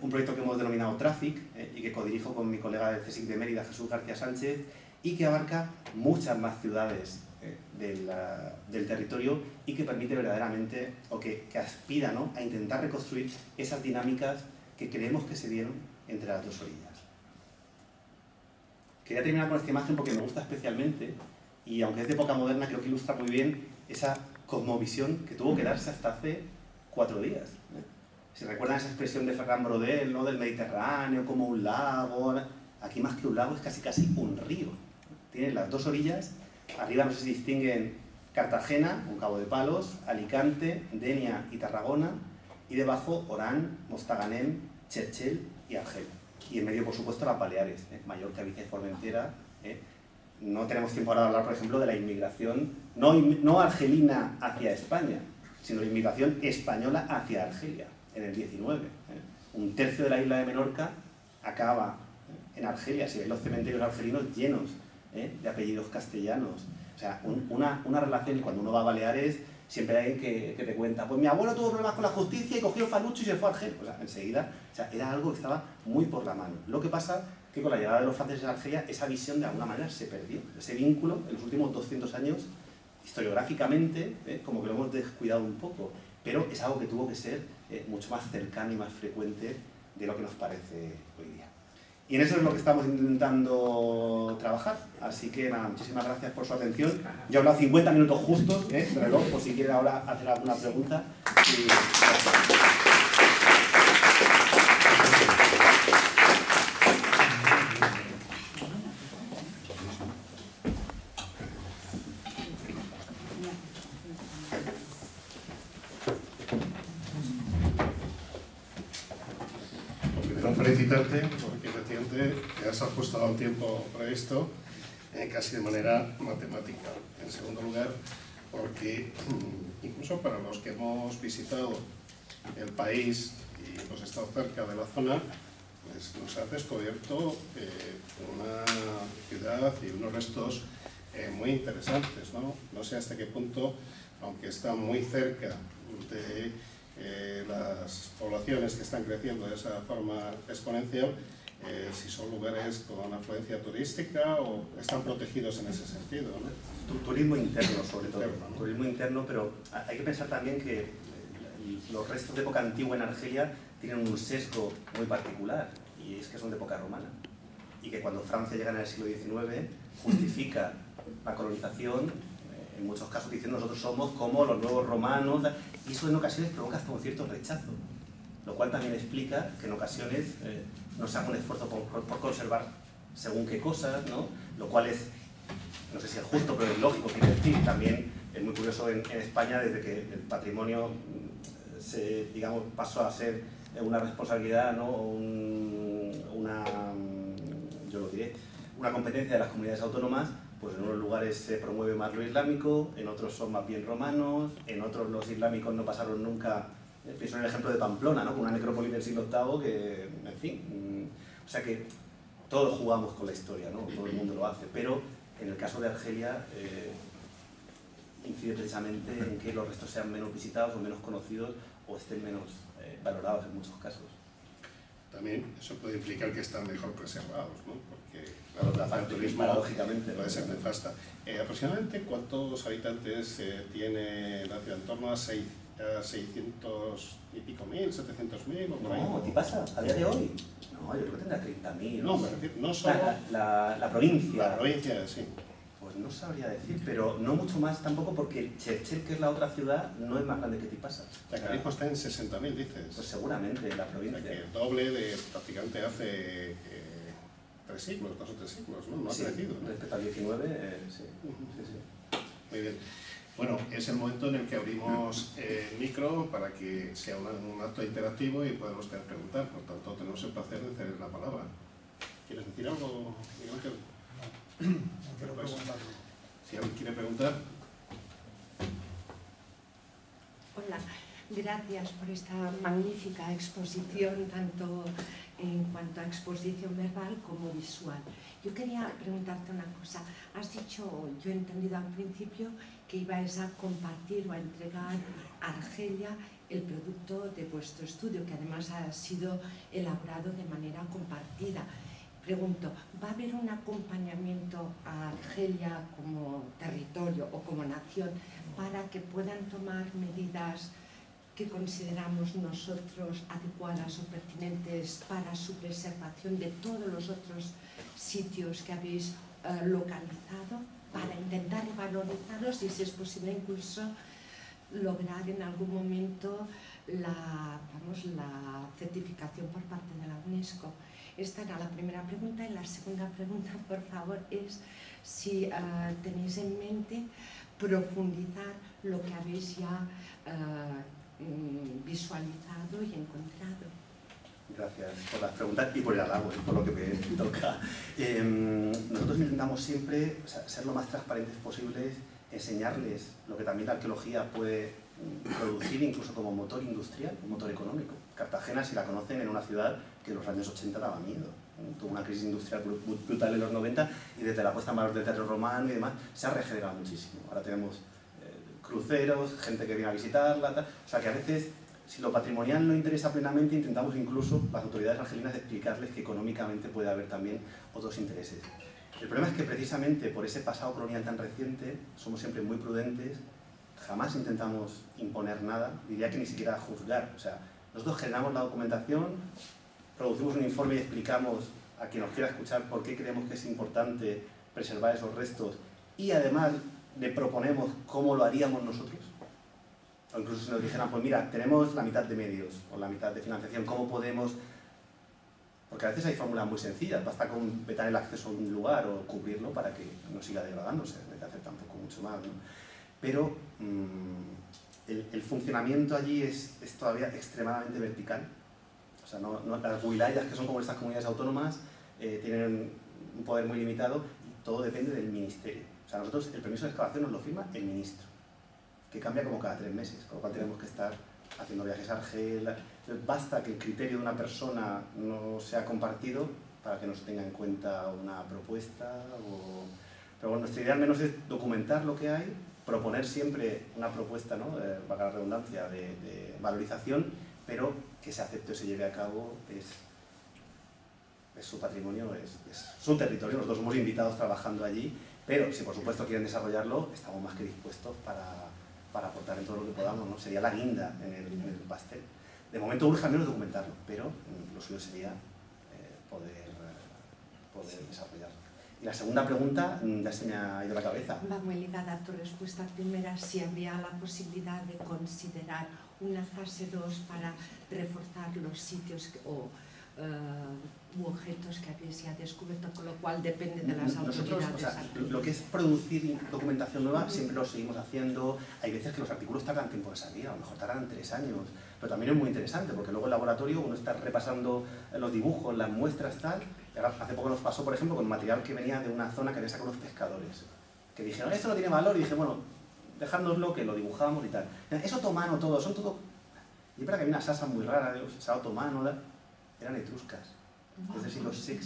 C: un proyecto que hemos denominado Traffic y que codirijo con mi colega del CSIC de Mérida, Jesús García Sánchez, y que abarca muchas más ciudades del territorio y que permite verdaderamente, o que aspira, ¿no?, a intentar reconstruir esas dinámicas que creemos que se dieron entre las dos orillas. Quería terminar con esta imagen porque me gusta especialmente, y aunque es de época moderna, creo que ilustra muy bien esa cosmovisión que tuvo que darse hasta hace 4 días. Si recuerdan esa expresión de Ferran Brodel, ¿no?, del Mediterráneo como un lago, aquí más que un lago es casi un río. Tiene las dos orillas, arriba no sé si distinguen Cartagena, un Cabo de Palos, Alicante, Denia y Tarragona, y debajo Orán, Mostaganem, Cherchell y Argel. Y en medio, por supuesto, las Baleares, Mallorca, Ibiza y Formentera. No tenemos tiempo ahora de hablar, por ejemplo, de la inmigración, no argelina hacia España, sino la inmigración española hacia Argelia, en el 19. Un tercio de la isla de Menorca acaba en Argelia. Si veis los cementerios argelinos llenos de apellidos castellanos. O sea, una relación, y cuando uno va a Baleares, siempre hay alguien que te cuenta, pues mi abuelo tuvo problemas con la justicia y cogió el falucho y se fue a Argelia. O sea, enseguida, era algo que estaba muy por la mano. Lo que pasa que con la llegada de los franceses a Argelia, esa visión de alguna manera se perdió. Ese vínculo, en los últimos 200 años, historiográficamente, como que lo hemos descuidado un poco, pero es algo que tuvo que ser mucho más cercano y más frecuente de lo que nos parece hoy día. Y en eso es lo que estamos intentando trabajar. Así que nada, muchísimas gracias por su atención. Yo he hablado 50 minutos justos, de reloj, por si quieren ahora hacer alguna pregunta.
A: Felicitarte porque efectivamente te has ajustado al tiempo previsto casi de manera matemática. En segundo lugar, porque incluso para los que hemos visitado el país y hemos estado cerca de la zona, pues nos ha descubierto una ciudad y unos restos muy interesantes, ¿no? No sé hasta qué punto, aunque está muy cerca de las poblaciones que están creciendo de esa forma exponencial, si son lugares con afluencia turística o están protegidos en ese sentido, ¿no?
C: Turismo interno, sobre todo.
A: Interno, ¿no?
C: Turismo interno, pero hay que pensar también que los restos de época antigua en Argelia tienen un sesgo muy particular, y es que son de época romana. Y que cuando Francia llega en el siglo XIX, justifica la colonización, en muchos casos diciendo nosotros somos como los nuevos romanos, y eso en ocasiones provoca hasta un cierto rechazo, lo cual también explica que en ocasiones no se haga un esfuerzo por conservar según qué cosas, ¿no? Lo cual es, no sé si es justo, pero es lógico, quiero decir. También es muy curioso en España, desde que el patrimonio digamos, pasó a ser una responsabilidad, ¿no? Yo lo diré, una competencia de las comunidades autónomas. Pues en unos lugares se promueve más lo islámico, en otros son más bien romanos, en otros los islámicos no pasaron nunca. Pienso en el ejemplo de Pamplona, ¿no?, con una necrópolis del siglo VIII que, en fin, o sea que todos jugamos con la historia, ¿no? Todo el mundo lo hace, pero en el caso de Argelia incide precisamente en que los restos sean menos visitados o menos conocidos o estén menos valorados en muchos casos.
A: También eso puede implicar que están mejor preservados, ¿no? Porque claro,
C: La parte paradójicamente
A: puede ser nefasta. ¿Aproximadamente cuántos habitantes tiene la ciudad? ¿En torno a 600 y pico mil, 700.000 o por ahí?
C: No, ¿qué pasa? ¿A día de hoy? No, yo creo que tendrá 30.000.
A: No, me refiero, no solo...
C: La provincia.
A: La provincia, sí.
C: Pues no sabría decir, pero no mucho más tampoco porque Cherchell, que es la otra ciudad, no es más grande que Tipasa.
A: O sea, que mismo está en 60.000, dices.
C: Pues seguramente, la
A: O
C: provincia.
A: sea, que el doble de prácticamente hace 3 siglos, 2 o 3 siglos, ¿no? No ha
C: Sí,
A: crecido, ¿no?
C: respecto al 19, sí.
A: Ujú.
C: Sí.
A: Muy bien. Bueno, es el momento en el que abrimos el micro para que sea un acto interactivo y podamos preguntar. Por tanto, tenemos el placer de ceder la palabra. ¿Quieres decir algo, Miguel Ángel?
B: No quiero
A: Pues,
B: preguntarlo.
A: si alguien quiere preguntar.
E: Hola, gracias por esta magnífica exposición, tanto en cuanto a exposición verbal como visual. Yo quería preguntarte una cosa. Has dicho, yo he entendido al principio, que ibais a compartir o a entregar a Argelia el producto de vuestro estudio, que además ha sido elaborado de manera compartida. Pregunto, ¿va a haber un acompañamiento a Argelia como territorio o como nación para que puedan tomar medidas que consideramos nosotros adecuadas o pertinentes para su preservación de todos los otros sitios que habéis localizado, para intentar revalorizarlos y, si es posible, incluso lograr en algún momento la certificación por parte de la UNESCO? Esta era la primera pregunta, y la segunda pregunta, por favor, es si tenéis en mente profundizar lo que habéis ya visualizado y encontrado.
C: Gracias por las preguntas y por el halago, por lo que me toca. Nosotros intentamos siempre ser lo más transparentes posibles, enseñarles lo que también la arqueología puede producir, incluso como motor industrial, un motor económico. Cartagena, si la conocen, en una ciudad que en los años 80 daba miedo. Tuvo una crisis industrial brutal en los 90 y desde la puesta en valor del teatro romano y demás se ha regenerado muchísimo. Ahora tenemos cruceros, gente que viene a visitarla, tal. O sea que a veces, si lo patrimonial no interesa plenamente, intentamos incluso, las autoridades argelinas, explicarles que económicamente puede haber también otros intereses. El problema es que precisamente por ese pasado colonial tan reciente somos siempre muy prudentes, jamás intentamos imponer nada, diría que ni siquiera juzgar. O sea, nosotros generamos la documentación, producimos un informe y explicamos a quien nos quiera escuchar por qué creemos que es importante preservar esos restos, y además le proponemos cómo lo haríamos nosotros. O incluso si nos dijeran, pues mira, tenemos la mitad de medios o la mitad de financiación, ¿cómo podemos...? Porque a veces hay fórmulas muy sencillas, basta con vetar el acceso a un lugar o cubrirlo para que no siga degradándose, no hay que hacer tampoco mucho más, ¿no? Pero el funcionamiento allí es todavía extremadamente vertical. O sea, las wilayas, que son como estas comunidades autónomas, tienen un poder muy limitado y todo depende del ministerio. O sea, nosotros el permiso de excavación nos lo firma el ministro, que cambia como cada 3 meses, con lo cual tenemos que estar haciendo viajes a Argelia. Entonces, basta que el criterio de una persona no sea compartido para que no se tenga en cuenta una propuesta. Pero bueno, nuestra idea al menos es documentar lo que hay, proponer siempre una propuesta, ¿no? Valga la redundancia, de valorización, pero que se acepte o se lleve a cabo es su patrimonio, es su territorio. Nosotros somos invitados trabajando allí, pero si por supuesto quieren desarrollarlo, estamos más que dispuestos para aportar en todo lo que podamos, ¿no? Sería la guinda en el pastel. De momento urge al menos documentarlo, pero lo suyo sería poder desarrollarlo. Y la segunda pregunta ya se me ha ido la cabeza.
E: Va muy ligada a tu respuesta primera, si había la posibilidad de considerar una fase 2 para reforzar los sitios u objetos que habéis ya descubierto, con lo cual depende de las autoridades.
C: Nosotros, o sea, lo que es producir documentación nueva siempre lo seguimos haciendo. Hay veces que los artículos tardan tiempo en salir, a lo mejor tardan 3 años, pero también es muy interesante porque luego en el laboratorio uno está repasando los dibujos, las muestras, tal. Y ahora, hace poco nos pasó, por ejemplo, con material que venía de una zona que había sacado unos pescadores, que dijeron, esto no tiene valor, y dije, bueno, dejádnoslo, que lo dibujamos y tal. Es otomano todo, son todo... Y es verdad que había una sasa muy rara, esa otomano, eran etruscas, desde el siglo VI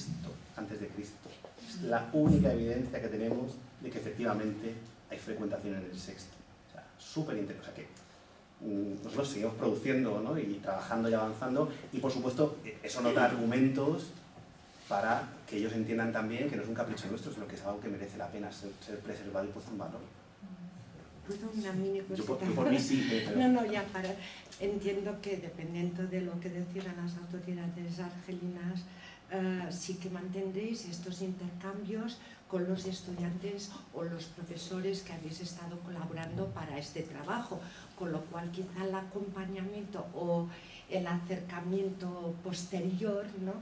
C: a.C. Es la única evidencia que tenemos de que efectivamente hay frecuentación en el VI. O sea, súper interesante. O sea, que nosotros seguimos produciendo, ¿no? Y trabajando y avanzando, y por supuesto eso nos da argumentos para que ellos entiendan también que no es un capricho nuestro, sino que es algo que merece la pena ser preservado y puesto en valor.
E: ¿Puedo una mini cosita?
C: Yo por mí sí, pero...
E: No, ya para... Entiendo que dependiendo de lo que decidan las autoridades argelinas, sí que mantendréis estos intercambios con los estudiantes o los profesores que habéis estado colaborando para este trabajo, con lo cual quizá el acompañamiento o el acercamiento posterior, ¿no?,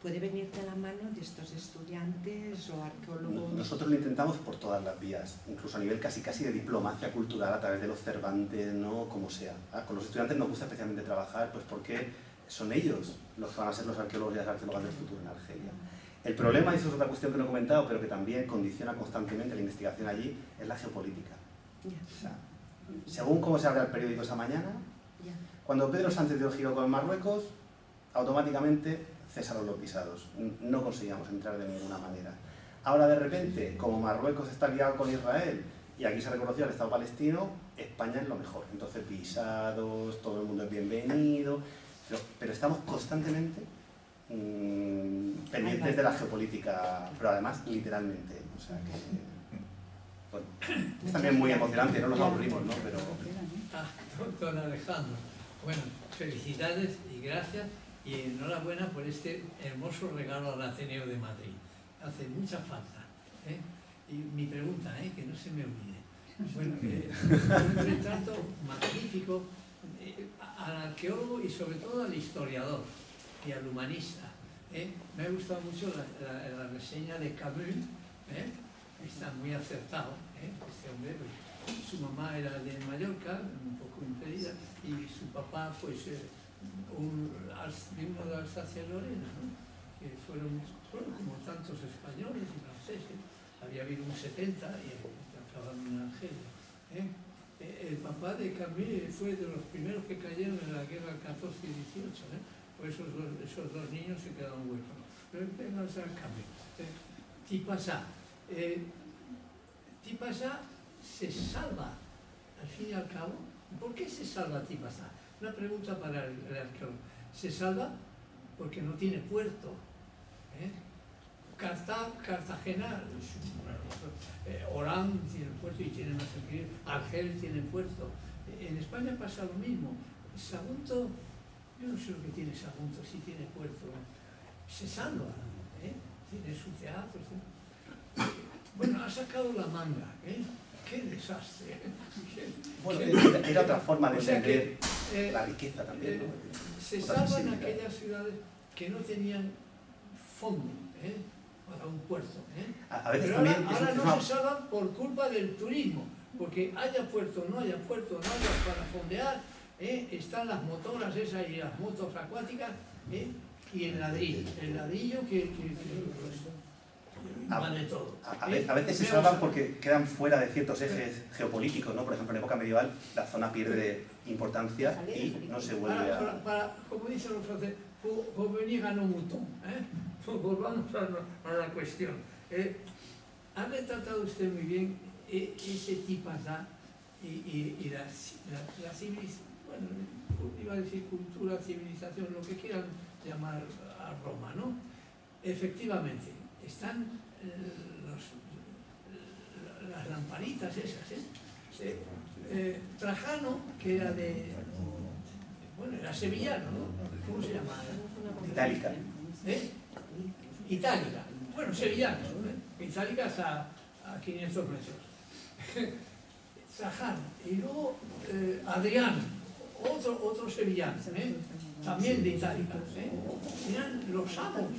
E: puede venir de la mano de estos estudiantes o arqueólogos.
C: Nosotros lo intentamos por todas las vías, incluso a nivel casi de diplomacia cultural a través de los Cervantes, ¿no?, como sea. Con los estudiantes nos gusta especialmente trabajar pues porque son ellos los que van a ser los arqueólogos y las arqueólogas del futuro en Argelia. El problema, y eso es otra cuestión que no he comentado, pero que también condiciona constantemente la investigación allí, es la geopolítica. O sea, según cómo se abra el periódico esa mañana, cuando Pedro Sánchez dio el giro con Marruecos, automáticamente cesaron los visados. No conseguíamos entrar de ninguna manera. Ahora de repente, como Marruecos está liado con Israel y aquí se ha reconocido el Estado palestino, España es lo mejor. Entonces visados, todo el mundo es bienvenido, pero estamos constantemente pendientes de la geopolítica, pero además literalmente. O sea que, bueno, es también muy emocionante, no nos aburrimos, ¿no? Pero...
F: Don Alejandro, bueno, felicidades y gracias y enhorabuena por este hermoso regalo al Ateneo de Madrid. Hace mucha falta, ¿eh? Y mi pregunta, que no se me olvide. Bueno, un retrato magnífico al arqueólogo y sobre todo al historiador y al humanista. Me ha gustado mucho la reseña de Camus, está muy acertado, este hombre. Su mamá era de Mallorca, un poco impedida, y su papá, pues, uno de Alsacia Lorena, ¿no?, que fueron, como tantos españoles y franceses. Había habido un 70 y acabaron en Argelia. El papá de Camus fue de los primeros que cayeron en la guerra 14 y 18, por esos dos niños se quedaron huérfanos. Pero vengan a Camus. Tipasa. Tipasa se salva, al fin y al cabo. ¿Por qué se salva Tipasa? Una pregunta para el arqueólogo. Se salva porque no tiene puerto. Cartagena, Orán tiene puerto y tiene más sentido. Argel tiene puerto. En España pasa lo mismo. Sagunto, yo no sé lo que tiene Sagunto, si tiene puerto. Se salva, tiene su teatro. Bueno, ha sacado la manga, ¡Qué desastre!
C: Bueno, era otra forma de entender la riqueza también, ¿no?
F: Se salvan aquellas ciudades que no tenían fondo para un puerto.
C: A veces
F: pero
C: también
F: ahora no se salvan por culpa del turismo, porque haya puerto, no haya para fondear, están las motoras esas y las motos acuáticas, y el ladrillo que vale todo.
C: A veces se salvan porque quedan fuera de ciertos ejes geopolíticos, ¿no? Por ejemplo, en época medieval la zona pierde importancia y no se vuelve a...
F: Como dicen los franceses, pour venir à nos moutons, volvamos a la cuestión. Ha retratado usted muy bien ese tipasa y la civilización, bueno, iba a decir cultura, civilización, lo que quieran llamar a Roma, ¿no? Efectivamente, están las lamparitas esas, Trajano, que era bueno, era sevillano, ¿no? ¿Cómo se llama?
C: Itálica.
F: Itálica. Bueno, sevillano, Itálica hasta a 500 metros. Trajano. Y luego Adriano, otro sevillano, también de Itálica. Eran los amos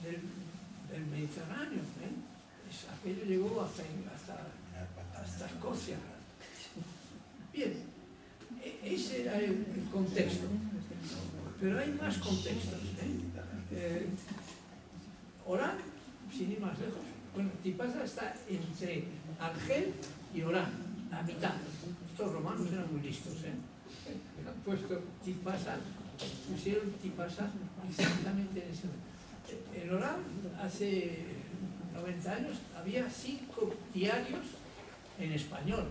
F: del Mediterráneo. Aquello llegó hasta Escocia. Bien, ese era el contexto. Pero hay más contextos. Orán, sin ir más lejos. Bueno, Tipasa está entre Argel y Orán, la mitad. Estos romanos eran muy listos. Han puesto Tipasa, pusieron Tipasa exactamente en ese momento. En Orán, hace 90 años, había 5 diarios en español.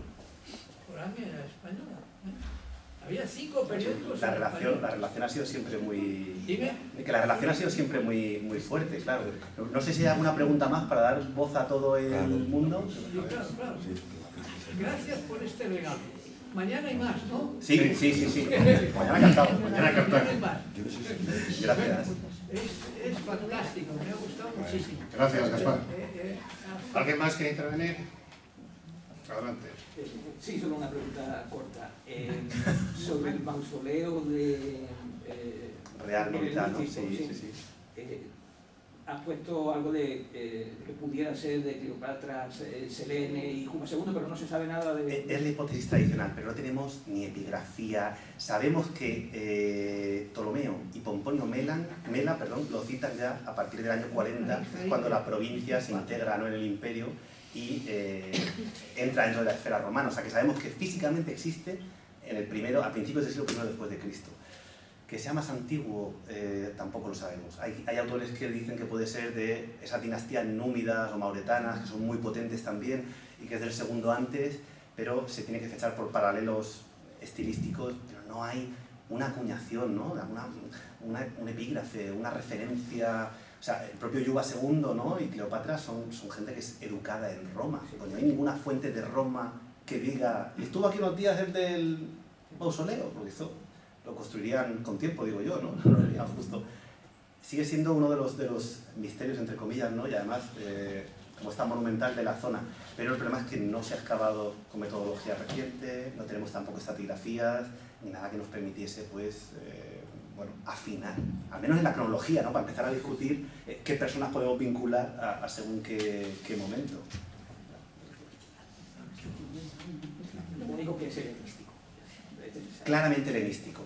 F: Coraje era española. Había 5 periódicos.
C: La relación ha sido siempre muy...
F: Dime.
C: Que la relación ha sido siempre muy fuerte, claro. No sé si hay alguna pregunta más para dar voz a todo el mundo.
F: Sí, claro. Gracias por este regalo. Mañana hay más, ¿no?
C: Sí. Mañana cantado.
A: Mañana cantado.
F: Mañana hay más.
C: Gracias.
F: Es fantástico, me ha gustado muchísimo.
A: Gracias, Gaspar. ¿Alguien más quiere intervenir? Adelante.
G: Sí, solo una pregunta corta. Sobre el mausoleo de...
C: Real Militano,
G: sí.
C: sí.
G: Has puesto algo de que pudiera ser de Cleopatra, Selene y Juma II, pero no se sabe nada de...
C: Es la hipótesis tradicional, pero no tenemos ni epigrafía. Sabemos que Ptolomeo y Pomponio Mela lo citan ya a partir del año 40, es cuando la provincia se integra, ¿no?, en el imperio y entra dentro de la esfera romana. O sea que sabemos que físicamente existe a principios del siglo I después de Cristo. Que sea más antiguo, tampoco lo sabemos. Hay autores que dicen que puede ser de esas dinastías númidas o mauretanas, que son muy potentes también, y que es del segundo antes, pero se tiene que fechar por paralelos estilísticos, pero no hay una acuñación, ¿no?, un epígrafe, una referencia. O sea, el propio Yuba II, ¿no?, y Cleopatra son gente que es educada en Roma. Pues no hay ninguna fuente de Roma que diga, y estuvo aquí unos días el del mausoleo, porque lo construirían con tiempo, digo yo, ¿no? No sería justo. Sigue siendo uno de los misterios, entre comillas, ¿no?, y además como está monumental de la zona. Pero el problema es que no se ha excavado con metodología reciente, no tenemos tampoco estratigrafías, ni nada que nos permitiese, pues, afinar, al menos en la cronología, ¿no?, para empezar a discutir qué personas podemos vincular a según qué momento.
G: Lo único que es helenístico.
C: Claramente helenístico.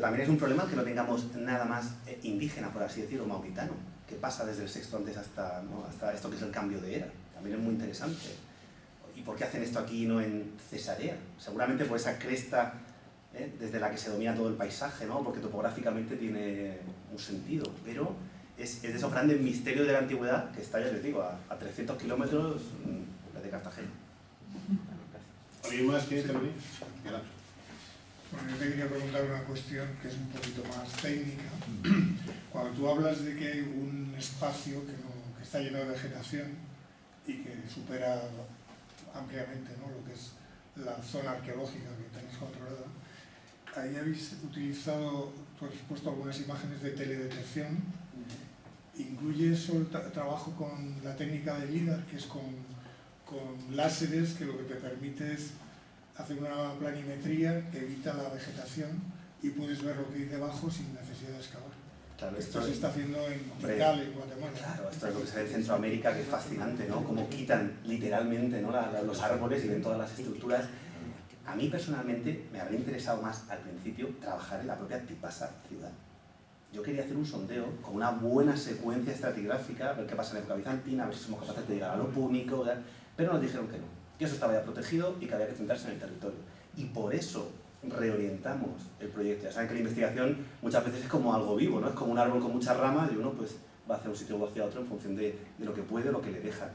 C: También es un problema que no tengamos nada más indígena, por así decirlo, mauritano, que pasa desde el sexto antes hasta esto que es el cambio de era. También es muy interesante. ¿Y por qué hacen esto aquí y no en Cesarea? Seguramente por esa cresta desde la que se domina todo el paisaje, ¿no?, porque topográficamente tiene un sentido, pero es de esos grandes misterios de la antigüedad que está, ya les digo, a 300 kilómetros de Cartagena.
A: ¿Alguien más quiere intervenir?
B: Bueno, yo te quería preguntar una cuestión que es un poquito más técnica. Cuando tú hablas de que hay un espacio que está lleno de vegetación y que supera ampliamente, ¿no?, lo que es la zona arqueológica que tenéis controlada, ahí habéis utilizado, tú has puesto algunas imágenes de teledetección. Incluye eso el trabajo con la técnica de LIDAR, que es con láseres, que lo que te permite es hacer una planimetría que evita la vegetación y puedes ver lo que hay debajo sin necesidad de excavar.
C: Claro,
B: esto se está haciendo en Tikal, en Guatemala.
C: Claro, esto es lo que se ve en Centroamérica, que es fascinante, ¿no?, cómo quitan literalmente, ¿no?, los árboles y ven todas las estructuras. A mí personalmente me habría interesado más al principio trabajar en la propia Tipasa ciudad. Yo quería hacer un sondeo con una buena secuencia estratigráfica, ver qué pasa en la época bizantina, a ver si somos capaces de llegar a lo púnico, pero nos dijeron que no, que eso estaba ya protegido y que había que centrarse en el territorio. Y por eso reorientamos el proyecto. Ya saben que la investigación muchas veces es como algo vivo, ¿no?, es como un árbol con muchas ramas y uno pues va hacia un sitio o hacia otro en función de lo que puede o lo que le dejan.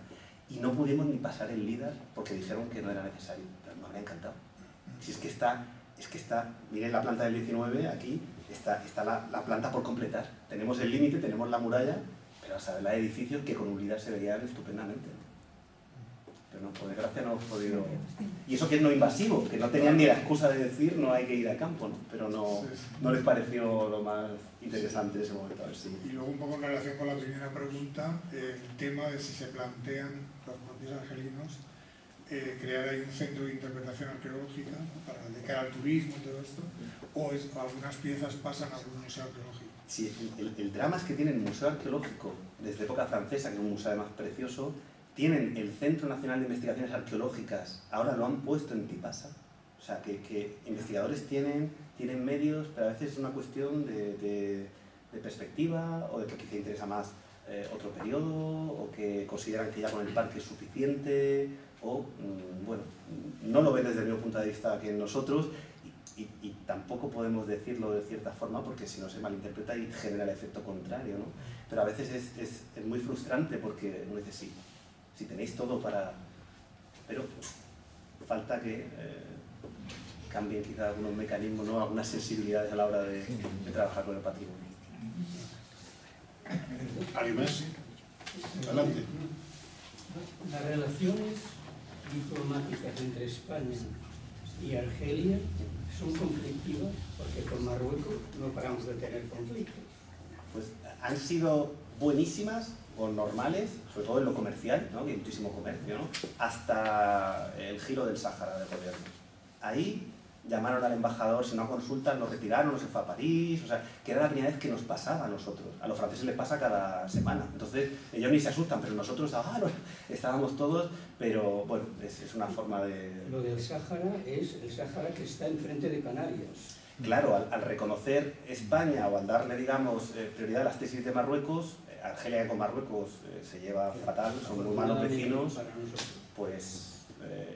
C: Y no pudimos ni pasar el LIDAR porque dijeron que no era necesario, pero me habría encantado. Si es que está, miren la planta del 19, aquí está la planta por completar. Tenemos el límite, tenemos la muralla, pero a saber la de edificios que con un LIDAR se verían estupendamente. Pero no, por desgracia no hemos podido... Y eso que es no invasivo, que no tenían ni la excusa de decir no hay que ir a campo, ¿no? Pero no les pareció lo más interesante en ese momento. A ver si...
B: Y luego un poco en relación con la primera pregunta, el tema de si se plantean los propios argelinos crear ahí un centro de interpretación arqueológica, ¿no?, para de cara al turismo y todo esto, o algunas piezas pasan a algún museo arqueológico.
C: Sí, el drama es que tienen el Museo Arqueológico, desde época francesa, que es un museo además precioso, tienen el Centro Nacional de Investigaciones Arqueológicas, ahora lo han puesto en Tipasa, o sea, que investigadores tienen medios, pero a veces es una cuestión de perspectiva, o de que quizá interesa más otro periodo, o que consideran que ya con el parque es suficiente, o, bueno, no lo ven desde el mismo punto de vista que nosotros, y tampoco podemos decirlo de cierta forma porque si no se malinterpreta y genera el efecto contrario, ¿no? Pero a veces es muy frustrante porque uno dice sí, si tenéis todo para... pero falta que cambien quizá algunos mecanismos, ¿no? Algunas sensibilidades a la hora de trabajar con el patrimonio.
A: ¿Alguien más? Adelante.
H: Las relaciones diplomáticas entre España y Argelia son conflictivas porque con Marruecos no paramos de tener conflictos.
C: Pues han sido buenísimas o normales, sobre todo en lo comercial, ¿no? Que hay muchísimo comercio, ¿no? Hasta el giro del Sáhara del gobierno. Ahí llamaron al embajador, si no consultan, lo retiraron, no se fue a París, o sea, que era la primera vez que nos pasaba a nosotros. A los franceses les pasa cada semana. Entonces, ellos ni se asustan, pero nosotros estábamos todos, pero bueno, es una forma de...
H: Lo del Sáhara es el Sáhara que está enfrente de Canarias.
C: Claro, al reconocer España o al darle, digamos, prioridad a las tesis de Marruecos, Argelia con Marruecos se lleva fatal, son muy malos vecinos, pues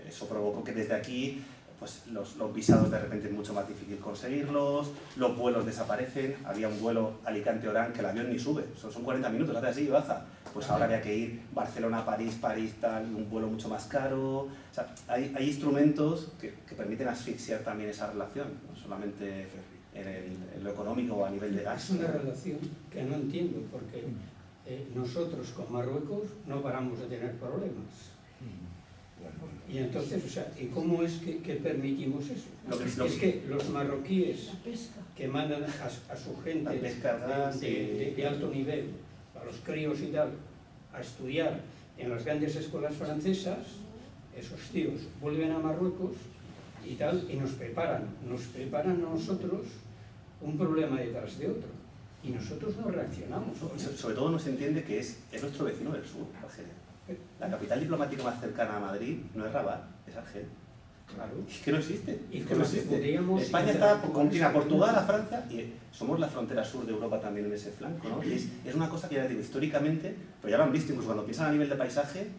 C: eso provocó que desde aquí pues los visados de repente es mucho más difícil conseguirlos, los vuelos desaparecen, había un vuelo Alicante-Orán que el avión ni sube, son 40 minutos, hace así y baja, pues ahora había que ir Barcelona-París, París tal, un vuelo mucho más caro, o sea, hay instrumentos que permiten asfixiar también esa relación, no solamente en lo económico o a nivel de gasto.
H: Es una relación que no entiendo porque nosotros con Marruecos no paramos de tener problemas. Y entonces, o sea, ¿y cómo es que permitimos eso? Es que los marroquíes que mandan a su gente de alto nivel, a los críos y tal, a estudiar en las grandes escuelas francesas, esos tíos vuelven a Marruecos y tal, y nos preparan a nosotros un problema detrás de otro. Y nosotros no reaccionamos.
C: Sobre todo no se entiende que es nuestro vecino del sur, Argelia. La capital diplomática más cercana a Madrid no es Rabat, es Argel.
H: Claro.
C: Es que no existe.
H: Y
C: que no existe. España está contiene a Portugal, a Francia, y somos la frontera sur de Europa también en ese flanco, ¿no? Y es una cosa que ya digo, históricamente, pero ya lo han visto, incluso cuando piensan a nivel de paisaje,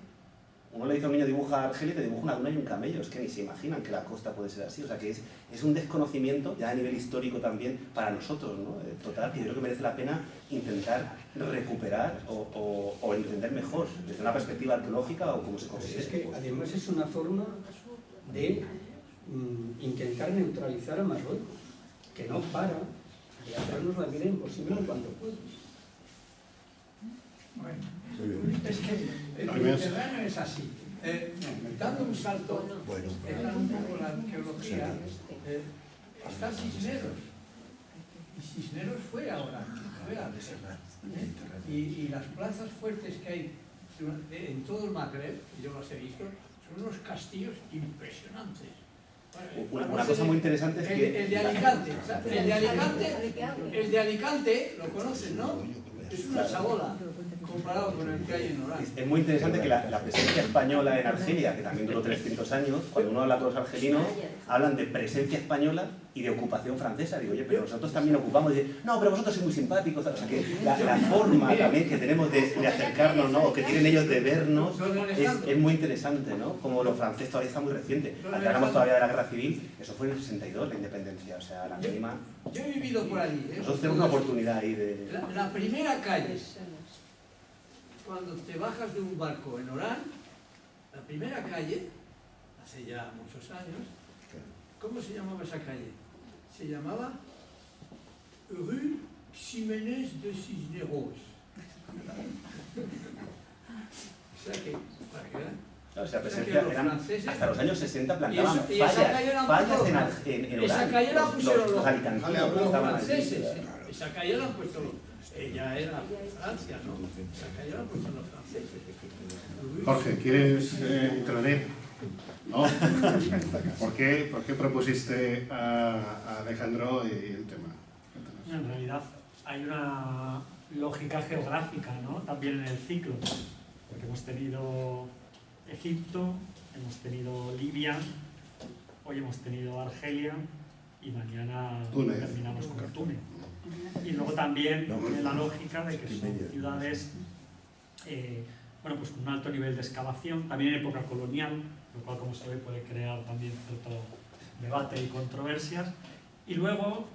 C: uno le dice a un niño dibuja Argelia y te dibuja una duna y un camello, es que ni se imaginan que la costa puede ser así, o sea que es un desconocimiento ya a nivel histórico también para nosotros, ¿no? Total, que yo creo que merece la pena intentar recuperar o entender mejor, desde una perspectiva arqueológica o como se considere.
H: Es que además es una forma de intentar neutralizar a Marruecos, que no para de hacernos la vida imposible en cuanto puede.
F: Bueno, es que el Mediterráneo es así. Dando un salto, dejando un poco la arqueología, está Cisneros. Y Cisneros fue ahora, y las plazas fuertes que hay en todo el Magreb, yo las he visto, son unos castillos impresionantes.
C: Una cosa muy interesante es que...
F: El de Alicante, lo conocen, ¿no? Es una chabola comparado con el que hay en Orán.
C: Es muy interesante que la presencia española en Argelia, que también duró 300 años, cuando uno habla con los argelinos, hablan de presencia española y de ocupación francesa. Digo, oye, pero nosotros también ocupamos. Y dicen, no, pero vosotros sois muy simpáticos. O sea, que la forma también que tenemos de acercarnos, ¿no? O que tienen ellos de vernos, es muy interesante, ¿no? Como los franceses todavía está muy reciente. Hablamos todavía de la guerra civil, eso fue en el 62, la independencia, o sea, la mínima.
F: Yo he vivido por allí.
C: Nosotros tenemos una oportunidad ahí de...
F: La primera calle, cuando te bajas de un barco en Orán, la primera calle, hace ya muchos años, ¿cómo se llamaba esa calle? Se llamaba Rue Ximénez de Cisneros. O sea que, para que vean.
C: O sea, presencia, hasta los años 60 plantaban fallas en Orán.
F: Esa calle la pusieron los
C: alicantinos,
F: los franceses. Esa calle la han puesto ella era Francia, ¿no? Esa calle la han puesto los franceses.
A: Jorge, ¿quieres intervenir? ¿No? ¿Por qué propusiste a Alejandro y el tema?
I: En realidad hay una lógica geográfica, ¿no? También en el ciclo, porque hemos tenido Egipto, hemos tenido Libia, hoy hemos tenido Argelia y mañana terminamos con Túnez. Y luego también la lógica de que son ciudades bueno, pues con un alto nivel de excavación, también en época colonial, lo cual, como se ve, puede crear también cierto debate y controversias. Y luego,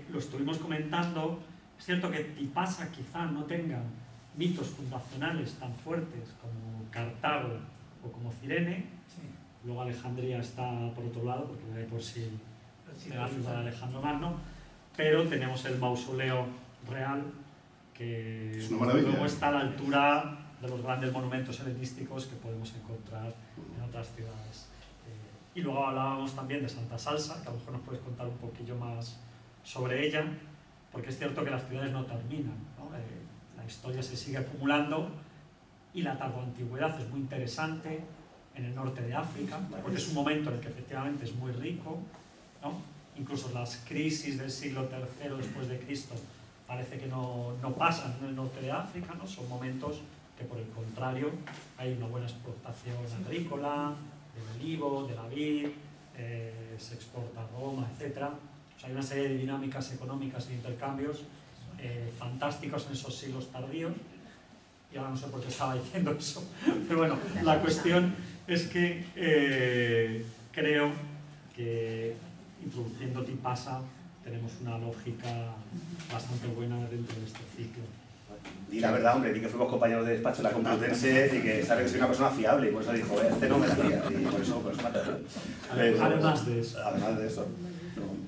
I: lo estuvimos comentando, es cierto que Tipasa quizá no tenga mitos fundacionales tan fuertes como Cartago o como Cirene, Luego Alejandría está por otro lado, porque no hay por sí de la ciudad de Alejandro Magno, pero tenemos el mausoleo real, que
A: Es una maravilla.
I: luego está a la altura de los grandes monumentos helenísticos que podemos encontrar en otras ciudades. Y luego hablábamos también de Santa Salsa, que a lo mejor nos puedes contar un poquillo más sobre ella, porque es cierto que las ciudades no terminan, ¿no? La historia se sigue acumulando y la tardoantigüedad es muy interesante en el norte de África, porque es un momento en el que efectivamente es muy rico, ¿no? Incluso las crisis del siglo III después de Cristo parece que no pasan en el norte de África, ¿no? Son momentos que por el contrario hay una buena exportación agrícola, del olivo, de la vid, se exporta a Roma, etc. O sea, hay una serie de dinámicas económicas e intercambios fantásticos en esos siglos tardíos. Y ahora no sé por qué estaba diciendo eso, pero bueno, la cuestión es que creo que introduciendo Tipasa tenemos una lógica bastante buena dentro de este ciclo.
C: Di la verdad, hombre, di que fuimos compañeros de despacho en la Complutense y que sabe que soy una persona fiable y por eso dijo, este no me la lía, y por eso pues mata.
I: Además de eso.
C: Además de eso.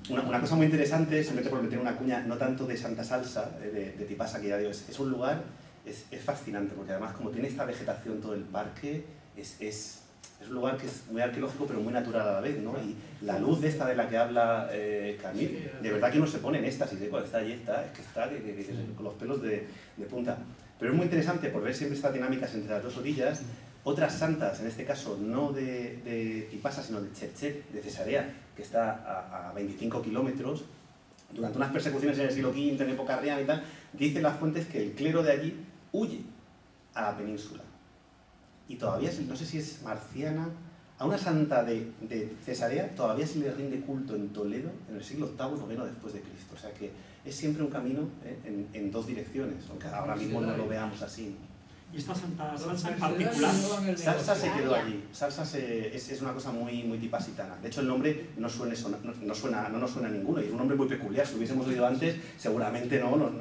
C: Una cosa muy interesante, simplemente por meter una cuña, no tanto de Santa Salsa, de Tipasa, que ya digo, es un lugar, es fascinante, porque además como tiene esta vegetación todo el parque, es un lugar que es muy arqueológico pero muy natural a la vez, ¿no? Y la luz de esta de la que habla Camille, de verdad que uno se pone en éxtasis, cuando está allí está, es que está con los pelos de punta. Pero es muy interesante por ver siempre estas dinámicas entre las dos orillas. Otras santas, en este caso no de Tipasa, sino de Cherchet, de Cesarea, que está a 25 kilómetros, durante unas persecuciones en el siglo V, en época real y tal, dicen las fuentes que el clero de allí huye a la península. Y todavía, no sé si es marciana, a una santa de Cesarea todavía se le rinde culto en Toledo en el siglo VIII, IX después de Cristo. O sea que es siempre un camino en dos direcciones, aunque ahora mismo no lo veamos así.
I: ¿Y esta Santa Salsa en particular?
C: Salsa se quedó allí. Salsa es una cosa muy tipasitana. De hecho, el nombre no nos suena a ninguno. Y es un nombre muy peculiar. Si hubiésemos oído antes, seguramente no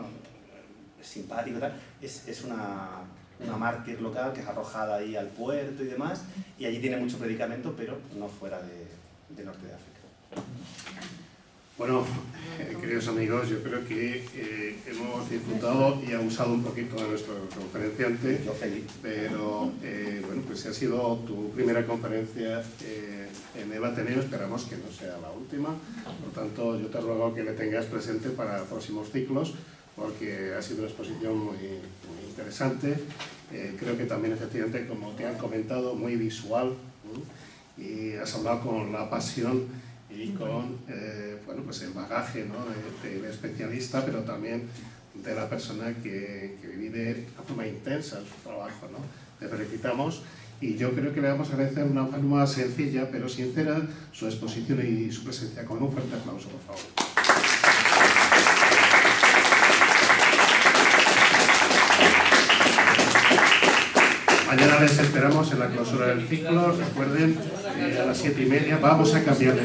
C: es simpático y tal. Es una mártir local que es arrojada ahí al puerto y demás. Y allí tiene mucho predicamento, pero no fuera de norte de África.
A: Bueno, queridos amigos, yo creo que hemos disfrutado y abusado un poquito de nuestro conferenciante.
C: Yo feliz.
A: Pero, bueno, pues si ha sido tu primera conferencia en el Ateneo, esperamos que no sea la última. Por tanto, yo te ruego que le tengas presente para próximos ciclos, porque ha sido una exposición muy interesante. Creo que también, efectivamente, como te han comentado, muy visual, ¿no? Y has hablado con la pasión y con bueno, pues el bagaje, ¿no? del especialista, pero también de la persona que vive de forma intensa en su trabajo, ¿no? Te felicitamos y yo creo que le vamos a agradecer de una forma sencilla pero sincera su exposición y su presencia. Con un fuerte aplauso, por favor. Mañana les esperamos en la clausura del ciclo. Recuerden, a las 7:30 vamos a cambiar de